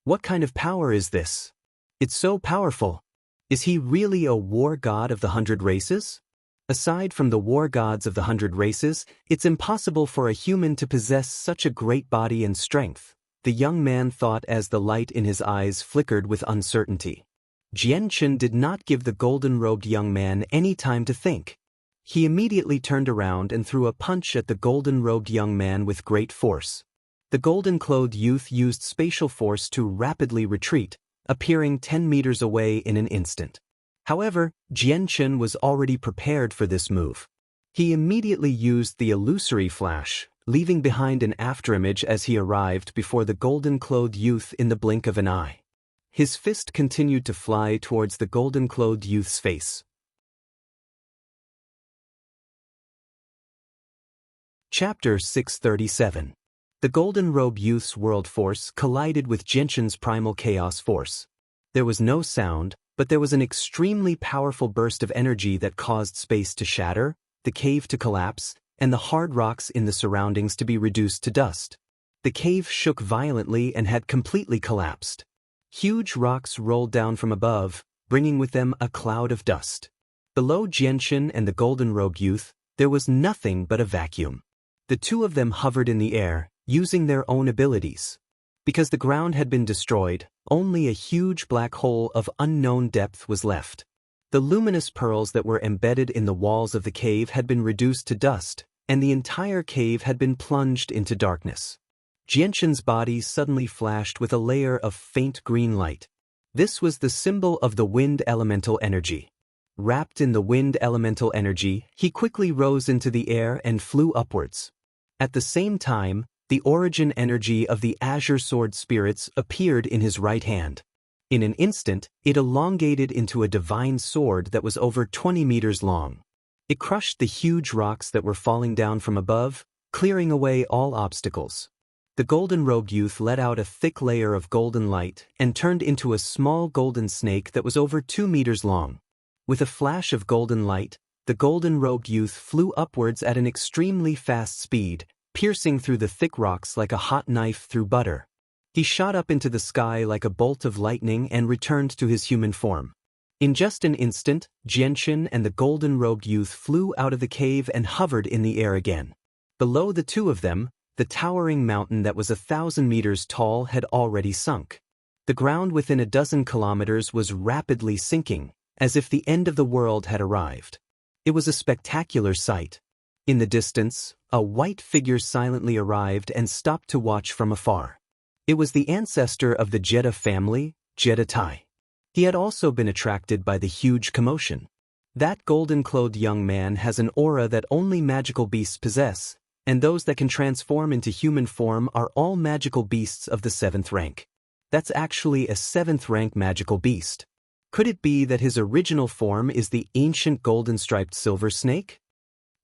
What kind of power is this? It's so powerful. Is he really a war god of the 100 races? Aside from the war gods of the 100 races, it's impossible for a human to possess such a great body and strength, the young man thought as the light in his eyes flickered with uncertainty. Xianxian did not give the golden-robed young man any time to think. He immediately turned around and threw a punch at the golden-robed young man with great force. The golden-clothed youth used spatial force to rapidly retreat, appearing 10 meters away in an instant. However, Xianxia was already prepared for this move. He immediately used the illusory flash, leaving behind an afterimage as he arrived before the golden-clothed youth in the blink of an eye. His fist continued to fly towards the golden-clothed youth's face. Chapter 637. The golden-robed youth's world force collided with Xianxia's primal chaos force. There was no sound, but there was an extremely powerful burst of energy that caused space to shatter, the cave to collapse, and the hard rocks in the surroundings to be reduced to dust. The cave shook violently and had completely collapsed. Huge rocks rolled down from above, bringing with them a cloud of dust. Below Xianxia and the golden-robed youth, there was nothing but a vacuum. The two of them hovered in the air, using their own abilities. Because the ground had been destroyed, only a huge black hole of unknown depth was left. The luminous pearls that were embedded in the walls of the cave had been reduced to dust, and the entire cave had been plunged into darkness. Xianxia's body suddenly flashed with a layer of faint green light. This was the symbol of the wind elemental energy. Wrapped in the wind elemental energy, he quickly rose into the air and flew upwards. At the same time, the origin energy of the azure sword spirits appeared in his right hand. In an instant, it elongated into a divine sword that was over 20 meters long. It crushed the huge rocks that were falling down from above, clearing away all obstacles. The golden-robed youth let out a thick layer of golden light and turned into a small golden snake that was over 2 meters long. With a flash of golden light, the golden-robed youth flew upwards at an extremely fast speed, piercing through the thick rocks like a hot knife through butter. He shot up into the sky like a bolt of lightning and returned to his human form. In just an instant, Xianxia and the golden-robed youth flew out of the cave and hovered in the air again. Below the two of them, the towering mountain that was 1,000 meters tall had already sunk. The ground within a dozen kilometers was rapidly sinking, as if the end of the world had arrived. It was a spectacular sight. In the distance, a white figure silently arrived and stopped to watch from afar. It was the ancestor of the Jedi family, Jedi Tai. He had also been attracted by the huge commotion. That golden-clothed young man has an aura that only magical beasts possess, and those that can transform into human form are all magical beasts of the 7th rank. That's actually a 7th rank magical beast. Could it be that his original form is the ancient golden-striped silver snake?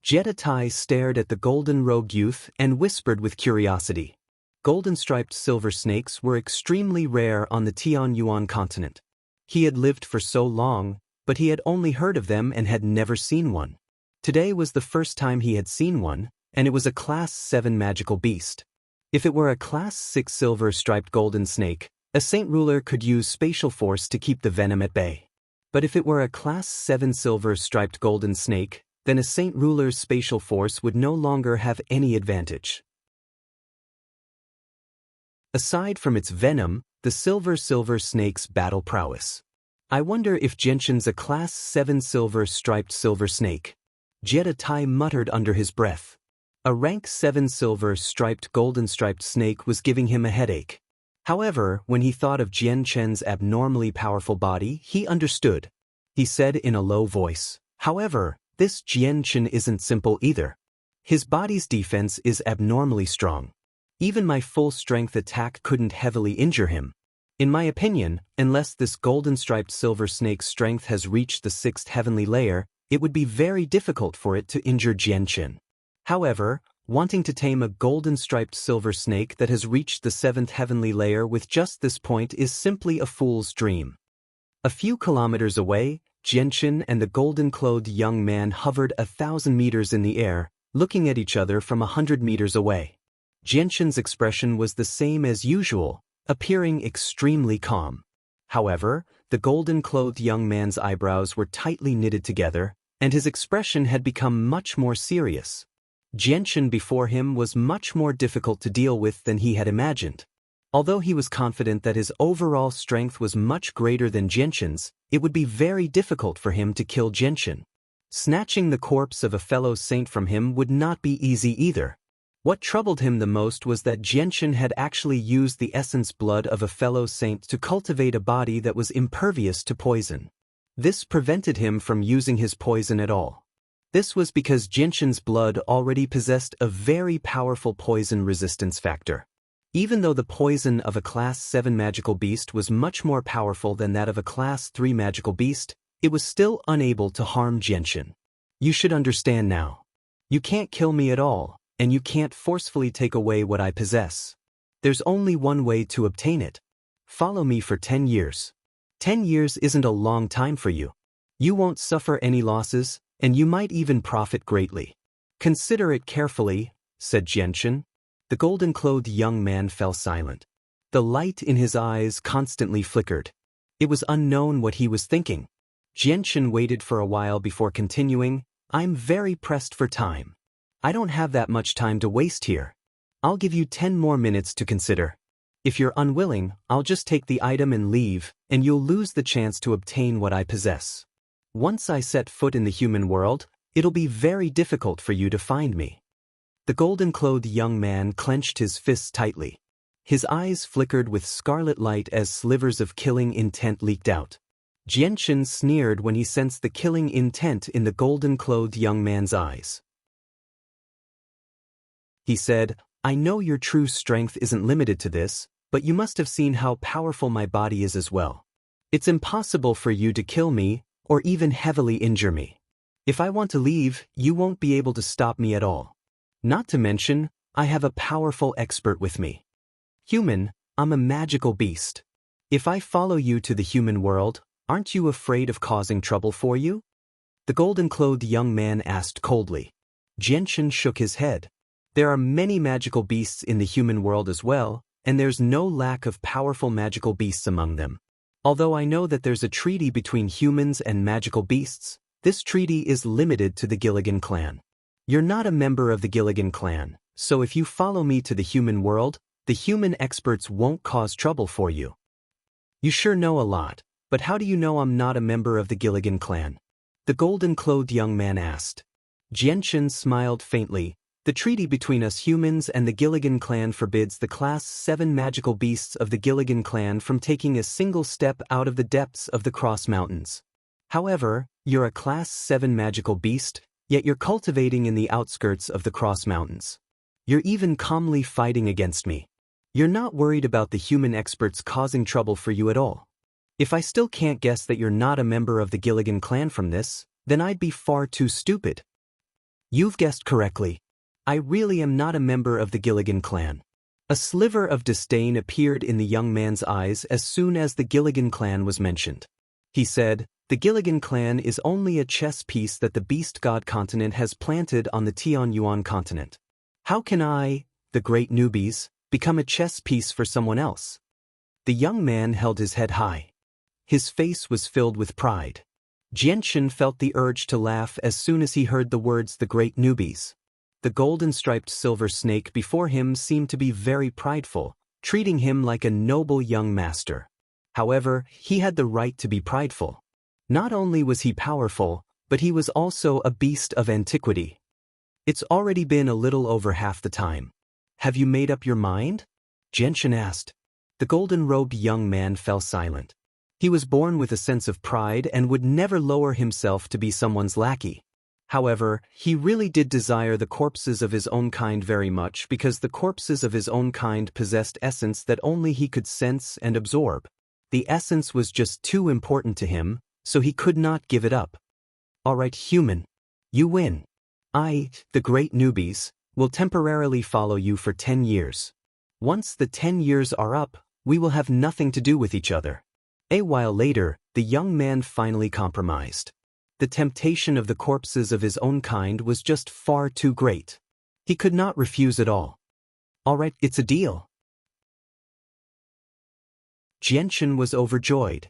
Jedi Tai stared at the golden-robed youth and whispered with curiosity. Golden-striped silver snakes were extremely rare on the Tianyuan continent. He had lived for so long, but he had only heard of them and had never seen one. Today was the first time he had seen one, and it was a Class 7 magical beast. If it were a Class 6 silver-striped golden snake, a Saint Ruler could use spatial force to keep the venom at bay. But if it were a Class 7 silver-striped golden snake, then a Saint Ruler's spatial force would no longer have any advantage. Aside from its venom, the silver snake's battle prowess. I wonder if Xianxia's a Class 7 silver-striped silver snake. Jedi Tai muttered under his breath. A rank 7 silver-striped golden-striped snake was giving him a headache. However, when he thought of Xianxia's abnormally powerful body, he understood. He said in a low voice, "However, this Xianxia isn't simple either. His body's defense is abnormally strong. Even my full-strength attack couldn't heavily injure him. In my opinion, unless this golden-striped silver snake's strength has reached the 6th heavenly layer, it would be very difficult for it to injure Xianxia. However, wanting to tame a golden-striped silver snake that has reached the 7th heavenly layer with just this point is simply a fool's dream." A few kilometers away, Xianxia and the golden-clothed young man hovered 1,000 meters in the air, looking at each other from 100 meters away. Xianxia's expression was the same as usual, appearing extremely calm. However, the golden-clothed young man's eyebrows were tightly knitted together, and his expression had become much more serious. Xianxia before him was much more difficult to deal with than he had imagined. Although he was confident that his overall strength was much greater than Xianxia's, it would be very difficult for him to kill Xianxia. Snatching the corpse of a fellow saint from him would not be easy either. What troubled him the most was that Xianxia had actually used the essence blood of a fellow saint to cultivate a body that was impervious to poison. This prevented him from using his poison at all. This was because Xianxia's blood already possessed a very powerful poison resistance factor. Even though the poison of a Class 7 magical beast was much more powerful than that of a Class 3 magical beast, it was still unable to harm Xianxia. You should understand now. You can't kill me at all, and you can't forcefully take away what I possess. There's only one way to obtain it. Follow me for 10 years. 10 years isn't a long time for you. You won't suffer any losses, and you might even profit greatly. Consider it carefully, said Xianxia. The golden-clothed young man fell silent. The light in his eyes constantly flickered. It was unknown what he was thinking. Xianxia waited for a while before continuing, I'm very pressed for time. I don't have that much time to waste here. I'll give you 10 more minutes to consider. If you're unwilling, I'll just take the item and leave, and you'll lose the chance to obtain what I possess. Once I set foot in the human world, it'll be very difficult for you to find me. The golden-clothed young man clenched his fists tightly. His eyes flickered with scarlet light as slivers of killing intent leaked out. Xianxia sneered when he sensed the killing intent in the golden-clothed young man's eyes. He said, I know your true strength isn't limited to this, but you must have seen how powerful my body is as well. It's impossible for you to kill me, or even heavily injure me. If I want to leave, you won't be able to stop me at all. Not to mention, I have a powerful expert with me. Human, I'm a magical beast. If I follow you to the human world, aren't you afraid of causing trouble for you? The golden-clothed young man asked coldly. Xianxia shook his head. There are many magical beasts in the human world as well, and there's no lack of powerful magical beasts among them. Although I know that there's a treaty between humans and magical beasts, this treaty is limited to the Gilligan clan. You're not a member of the Gilligan clan, so if you follow me to the human world, the human experts won't cause trouble for you. You sure know a lot, but how do you know I'm not a member of the Gilligan clan? The golden-clothed young man asked. Xianxia smiled faintly. The treaty between us humans and the Gilligan clan forbids the Class 7 magical beasts of the Gilligan clan from taking a single step out of the depths of the Cross Mountains. However, you're a Class 7 magical beast, yet you're cultivating in the outskirts of the Cross Mountains. You're even calmly fighting against me. You're not worried about the human experts causing trouble for you at all. If I still can't guess that you're not a member of the Gilligan clan from this, then I'd be far too stupid. You've guessed correctly. I really am not a member of the Gilligan clan. A sliver of disdain appeared in the young man's eyes as soon as the Gilligan clan was mentioned. He said, the Gilligan clan is only a chess piece that the Beast God continent has planted on the Tianyuan continent. How can I, the great newbies, become a chess piece for someone else? The young man held his head high. His face was filled with pride. Xianxia felt the urge to laugh as soon as he heard the words the great newbies. The golden-striped silver snake before him seemed to be very prideful, treating him like a noble young master. However, he had the right to be prideful. Not only was he powerful, but he was also a beast of antiquity. It's already been a little over half the time. Have you made up your mind? Xianxia asked. The golden-robed young man fell silent. He was born with a sense of pride and would never lower himself to be someone's lackey. However, he really did desire the corpses of his own kind very much because the corpses of his own kind possessed essence that only he could sense and absorb. The essence was just too important to him, so he could not give it up. All right, human. You win. I, the great newbies, will temporarily follow you for 10 years. Once the 10 years are up, we will have nothing to do with each other. A while later, the young man finally compromised. The temptation of the corpses of his own kind was just far too great. He could not refuse at all. All right, it's a deal. Xianxia was overjoyed.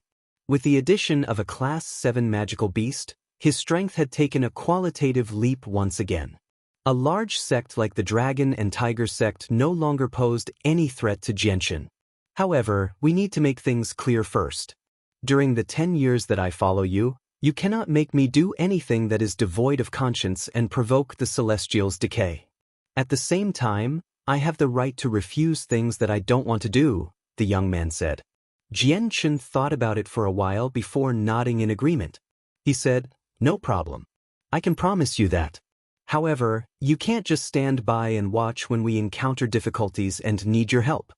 With the addition of a Class 7 magical beast, his strength had taken a qualitative leap once again. A large sect like the Dragon and Tiger sect no longer posed any threat to Xianxia. However, we need to make things clear first. During the 10 years that I follow you, you cannot make me do anything that is devoid of conscience and provoke the Celestials' decay. At the same time, I have the right to refuse things that I don't want to do, the young man said. Xianxia thought about it for a while before nodding in agreement. He said, "No problem. I can promise you that. However, you can't just stand by and watch when we encounter difficulties and need your help."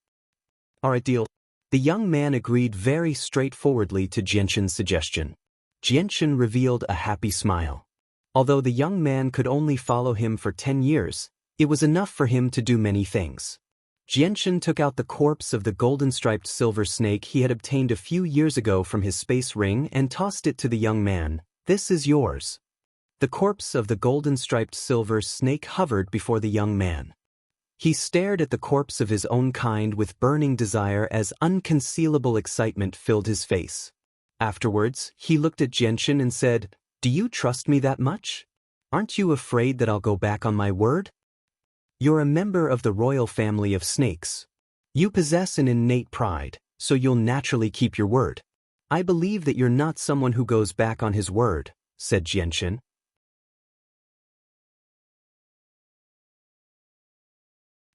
"Alright, deal." The young man agreed very straightforwardly to Xianxia's suggestion. Xianxia revealed a happy smile. Although the young man could only follow him for 10 years, it was enough for him to do many things. Xianxia took out the corpse of the golden-striped silver snake he had obtained a few years ago from his space ring and tossed it to the young man. "This is yours." The corpse of the golden-striped silver snake hovered before the young man. He stared at the corpse of his own kind with burning desire as unconcealable excitement filled his face. Afterwards, he looked at Xianxia and said, "Do you trust me that much? Aren't you afraid that I'll go back on my word? You're a member of the royal family of snakes. You possess an innate pride, so you'll naturally keep your word. I believe that you're not someone who goes back on his word," said Xianxia.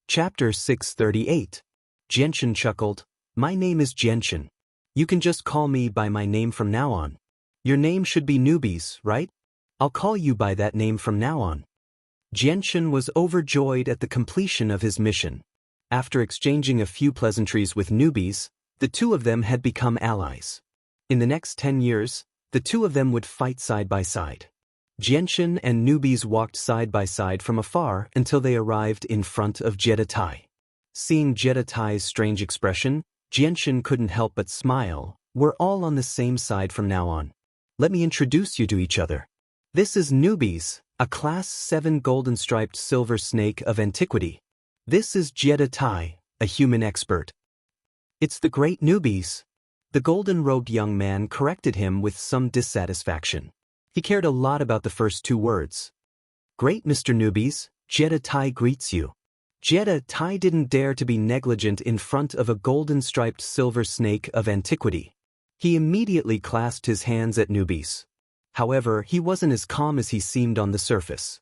Chapter 638. Xianxia chuckled. "My name is Xianxia. You can just call me by my name from now on. Your name should be Newbies, right? I'll call you by that name from now on." Xianxia was overjoyed at the completion of his mission. After exchanging a few pleasantries with Newbies, the two of them had become allies. In the next 10 years, the two of them would fight side by side. Xianxia and Newbies walked side by side from afar until they arrived in front of Jeditai. Seeing Jeditai's strange expression, Xianxia couldn't help but smile. "We're all on the same side from now on. Let me introduce you to each other. This is Newbies, a Class 7 golden-striped silver snake of antiquity. This is Jeditai, a human expert." "It's the great Newbies." The golden-robed young man corrected him with some dissatisfaction. He cared a lot about the first two words. "Great Mr. Newbies, Jeditai greets you." Jeditai didn't dare to be negligent in front of a golden-striped silver snake of antiquity. He immediately clasped his hands at Newbies. However, he wasn't as calm as he seemed on the surface.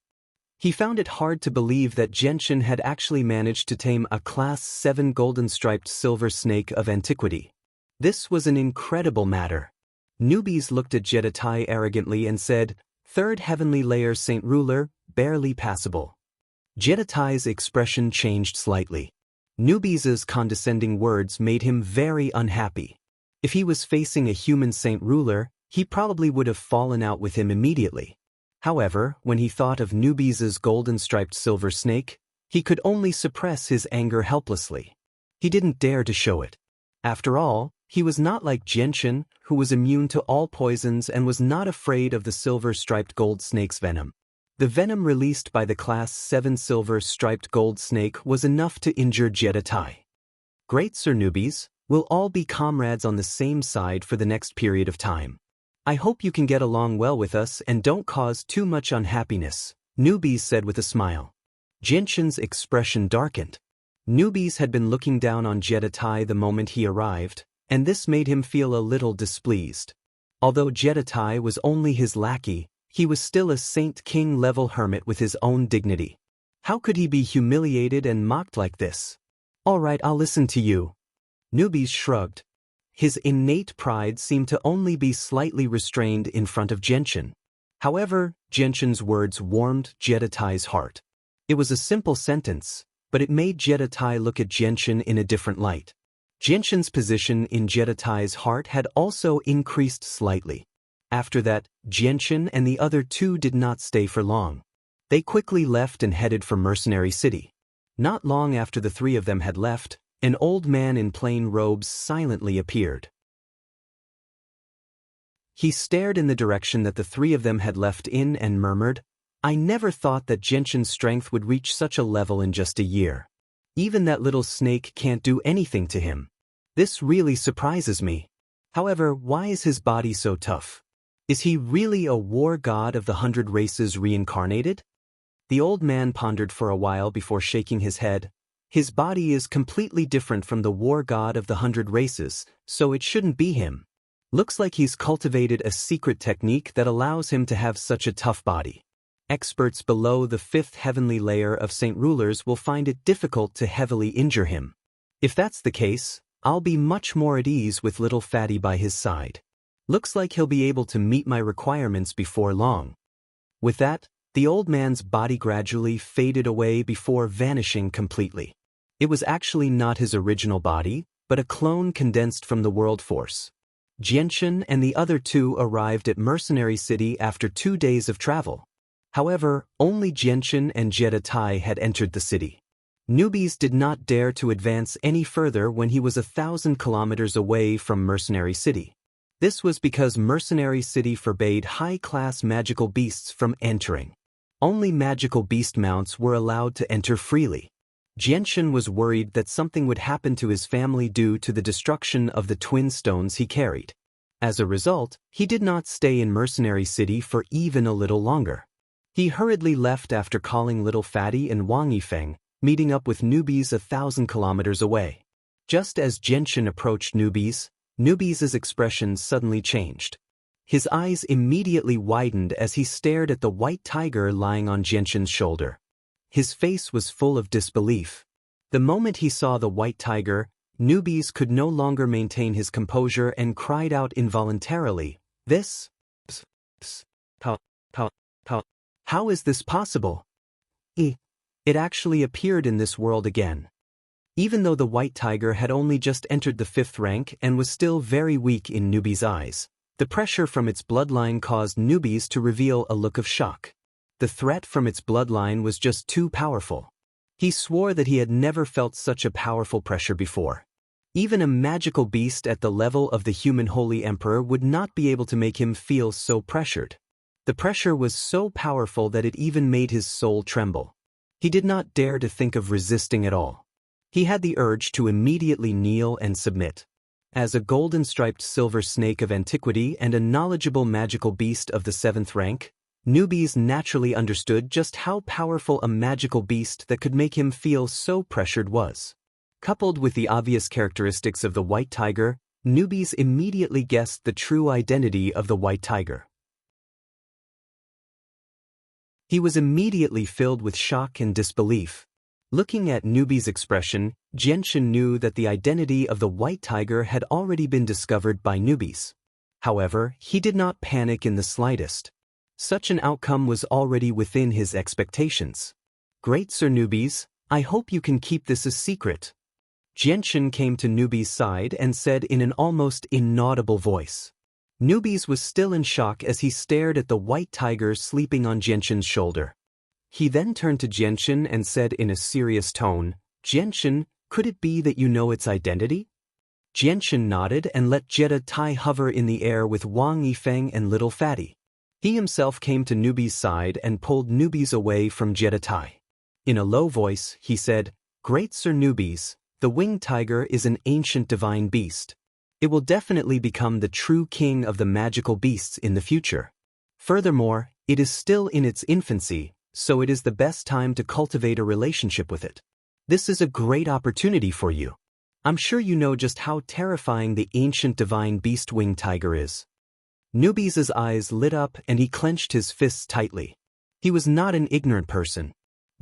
He found it hard to believe that Xianxia had actually managed to tame a Class 7 golden-striped silver snake of antiquity. This was an incredible matter. Newbies looked at Jeditai arrogantly and said, "Third heavenly layer Saint Ruler, barely passable." Jeditai's expression changed slightly. Newbies' condescending words made him very unhappy. If he was facing a human Saint Ruler, he probably would have fallen out with him immediately. However, when he thought of Newbies' golden-striped silver snake, he could only suppress his anger helplessly. He didn't dare to show it. After all, he was not like Xianxia, who was immune to all poisons and was not afraid of the silver-striped gold snake's venom. The venom released by the Class 7 silver-striped gold snake was enough to injure Jeditai. "Great Sir Newbies, we'll all be comrades on the same side for the next period of time. I hope you can get along well with us and don't cause too much unhappiness," Newbies said with a smile. Xianxia's expression darkened. Newbies had been looking down on Jeditai the moment he arrived, and this made him feel a little displeased. Although Jeditai was only his lackey, he was still a Saint King-level hermit with his own dignity. How could he be humiliated and mocked like this? "All right, I'll listen to you." Newbies shrugged. His innate pride seemed to only be slightly restrained in front of Xianxia. However, Xianxia's words warmed Jeditai's heart. It was a simple sentence, but it made Jeditai look at Xianxia in a different light. Xianxia's position in Jeditai's heart had also increased slightly. After that, Xianxia and the other two did not stay for long. They quickly left and headed for Mercenary City. Not long after the three of them had left, an old man in plain robes silently appeared. He stared in the direction that the three of them had left in and murmured, "I never thought that Xianxia's strength would reach such a level in just a year. Even that little snake can't do anything to him. This really surprises me. However, why is his body so tough? Is he really a war god of the 100 races reincarnated?" The old man pondered for a while before shaking his head. "His body is completely different from the war god of the 100 races, so it shouldn't be him. Looks like he's cultivated a secret technique that allows him to have such a tough body." Experts below the 5th heavenly layer of Saint Rulers will find it difficult to heavily injure him. If that's the case, I'll be much more at ease with little Fatty by his side. Looks like he'll be able to meet my requirements before long. With that, the old man's body gradually faded away before vanishing completely. It was actually not his original body, but a clone condensed from the world force. Xianxia and the other two arrived at Mercenary City after 2 days of travel. However, only Xianxia and Jedi had entered the city. Newbies did not dare to advance any further when he was 1,000 kilometers away from Mercenary City. This was because Mercenary City forbade high-class magical beasts from entering. Only magical beast mounts were allowed to enter freely. Xianxia was worried that something would happen to his family due to the destruction of the twin stones he carried. As a result, he did not stay in Mercenary City for even a little longer. He hurriedly left after calling Little Fatty and Wang Yifeng, meeting up with newbies 1,000 kilometers away. Just as Xianxia approached newbies' expression suddenly changed. His eyes immediately widened as he stared at the white tiger lying on Xianxia's shoulder. His face was full of disbelief. The moment he saw the white tiger, newbies could no longer maintain his composure and cried out involuntarily, "This? How is this possible? It actually appeared in this world again." Even though the white tiger had only just entered the 5th rank and was still very weak in newbies' eyes, the pressure from its bloodline caused newbies to reveal a look of shock. The threat from its bloodline was just too powerful. He swore that he had never felt such a powerful pressure before. Even a magical beast at the level of the human Holy Emperor would not be able to make him feel so pressured. The pressure was so powerful that it even made his soul tremble. He did not dare to think of resisting at all. He had the urge to immediately kneel and submit. As a golden-striped silver snake of antiquity and a knowledgeable magical beast of the 7th rank, newbies naturally understood just how powerful a magical beast that could make him feel so pressured was. Coupled with the obvious characteristics of the white tiger, newbies immediately guessed the true identity of the white tiger. He was immediately filled with shock and disbelief. Looking at newbies' expression, Xianxia knew that the identity of the white tiger had already been discovered by newbies. However, he did not panic in the slightest. Such an outcome was already within his expectations. "Great Sir Newbies, I hope you can keep this a secret." Xianxia came to Newbies' side and said in an almost inaudible voice. Newbies was still in shock as he stared at the white tiger sleeping on Xianxia's shoulder. He then turned to Xianxia and said in a serious tone, "Xianxia, could it be that you know its identity?" Xianxia nodded and let Jedi hover in the air with Wang Yifeng and Little Fatty. He himself came to Newbies' side and pulled Newbies away from Jedi. In a low voice, he said, "Great Sir Newbies, the winged tiger is an ancient divine beast. It will definitely become the true king of the magical beasts in the future. Furthermore, it is still in its infancy, so it is the best time to cultivate a relationship with it. This is a great opportunity for you. I'm sure you know just how terrifying the ancient divine beast winged tiger is." Newbies' eyes lit up and he clenched his fists tightly. He was not an ignorant person.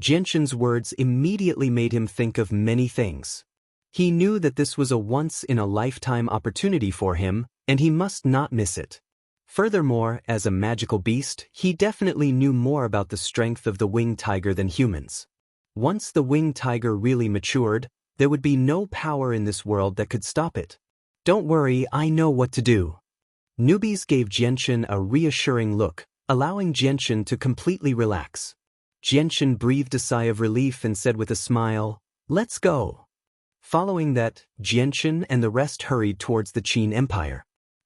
Xianxia's words immediately made him think of many things. He knew that this was a once-in-a-lifetime opportunity for him, and he must not miss it. Furthermore, as a magical beast, he definitely knew more about the strength of the winged tiger than humans. Once the winged tiger really matured, there would be no power in this world that could stop it. "Don't worry, I know what to do." Newbies gave Xianxia a reassuring look, allowing Xianxia to completely relax. Xianxia breathed a sigh of relief and said with a smile, "Let's go." Following that, Xianxia and the rest hurried towards the Qin Empire.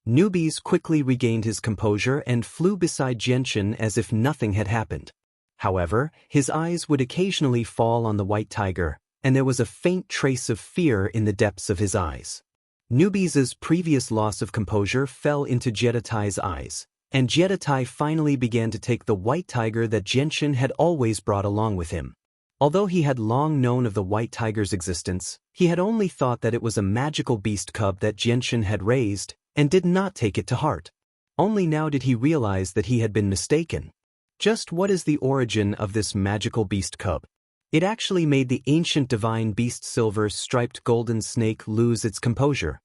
Newbies quickly regained his composure and flew beside Xianxia as if nothing had happened. However, his eyes would occasionally fall on the white tiger, and there was a faint trace of fear in the depths of his eyes. Newbies' previous loss of composure fell into Jedi's eyes, and Jedi finally began to take the white tiger that Xianxia had always brought along with him. Although he had long known of the white tiger's existence, he had only thought that it was a magical beast cub that Xianxia had raised, and did not take it to heart. Only now did he realize that he had been mistaken. Just what is the origin of this magical beast cub? It actually made the ancient divine beast silver-striped golden snake lose its composure.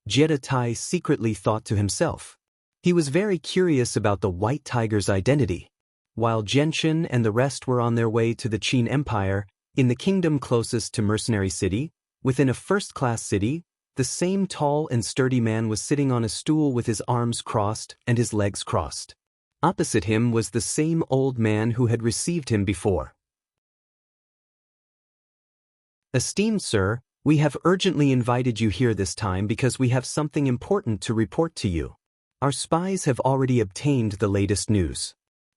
Jie Tai secretly thought to himself. He was very curious about the white tiger's identity. While Genshin and the rest were on their way to the Qin Empire, in the kingdom closest to Mercenary City, within a first-class city, the same tall and sturdy man was sitting on a stool with his arms crossed and his legs crossed. Opposite him was the same old man who had received him before. Esteemed sir, we have urgently invited you here this time because we have something important to report to you. Our spies have already obtained the latest news.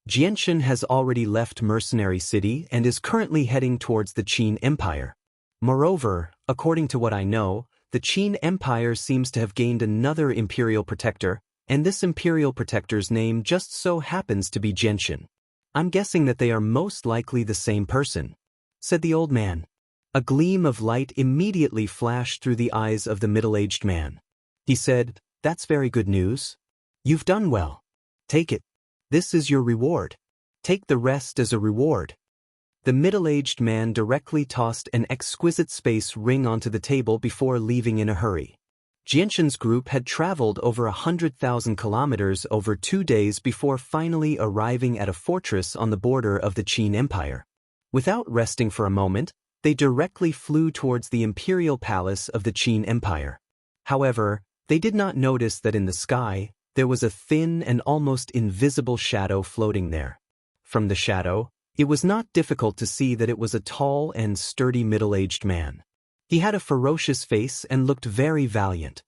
Genshin has already left Mercenary City and is currently heading towards the Qin Empire. Moreover, according to what I know, the Qin Empire seems to have gained another imperial protector, and this imperial protector's name just so happens to be Genshin. I'm guessing that they are most likely the same person, said the old man. A gleam of light immediately flashed through the eyes of the middle-aged man. He said, "That's very good news. You've done well. Take it. This is your reward. Take the rest as a reward." The middle-aged man directly tossed an exquisite space ring onto the table before leaving in a hurry. Genshin's group had traveled over 100,000 kilometers over 2 days before finally arriving at a fortress on the border of the Qin Empire. Without resting for a moment, they directly flew towards the imperial palace of the Qin Empire. However, they did not notice that in the sky, there was a thin and almost invisible shadow floating there. From the shadow, it was not difficult to see that it was a tall and sturdy middle-aged man. He had a ferocious face and looked very valiant.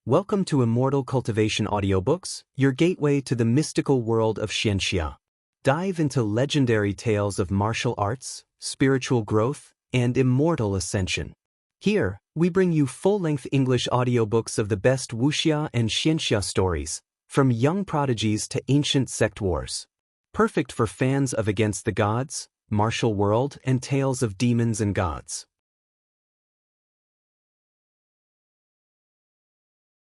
Welcome to Immortal Cultivation Audiobooks, your gateway to the mystical world of Xianxia. Dive into legendary tales of martial arts, spiritual growth, and immortal ascension. Here, we bring you full-length English audiobooks of the best Wuxia and Xianxia stories, from young prodigies to ancient sect wars. Perfect for fans of Against the Gods, Martial World, and tales of demons and gods.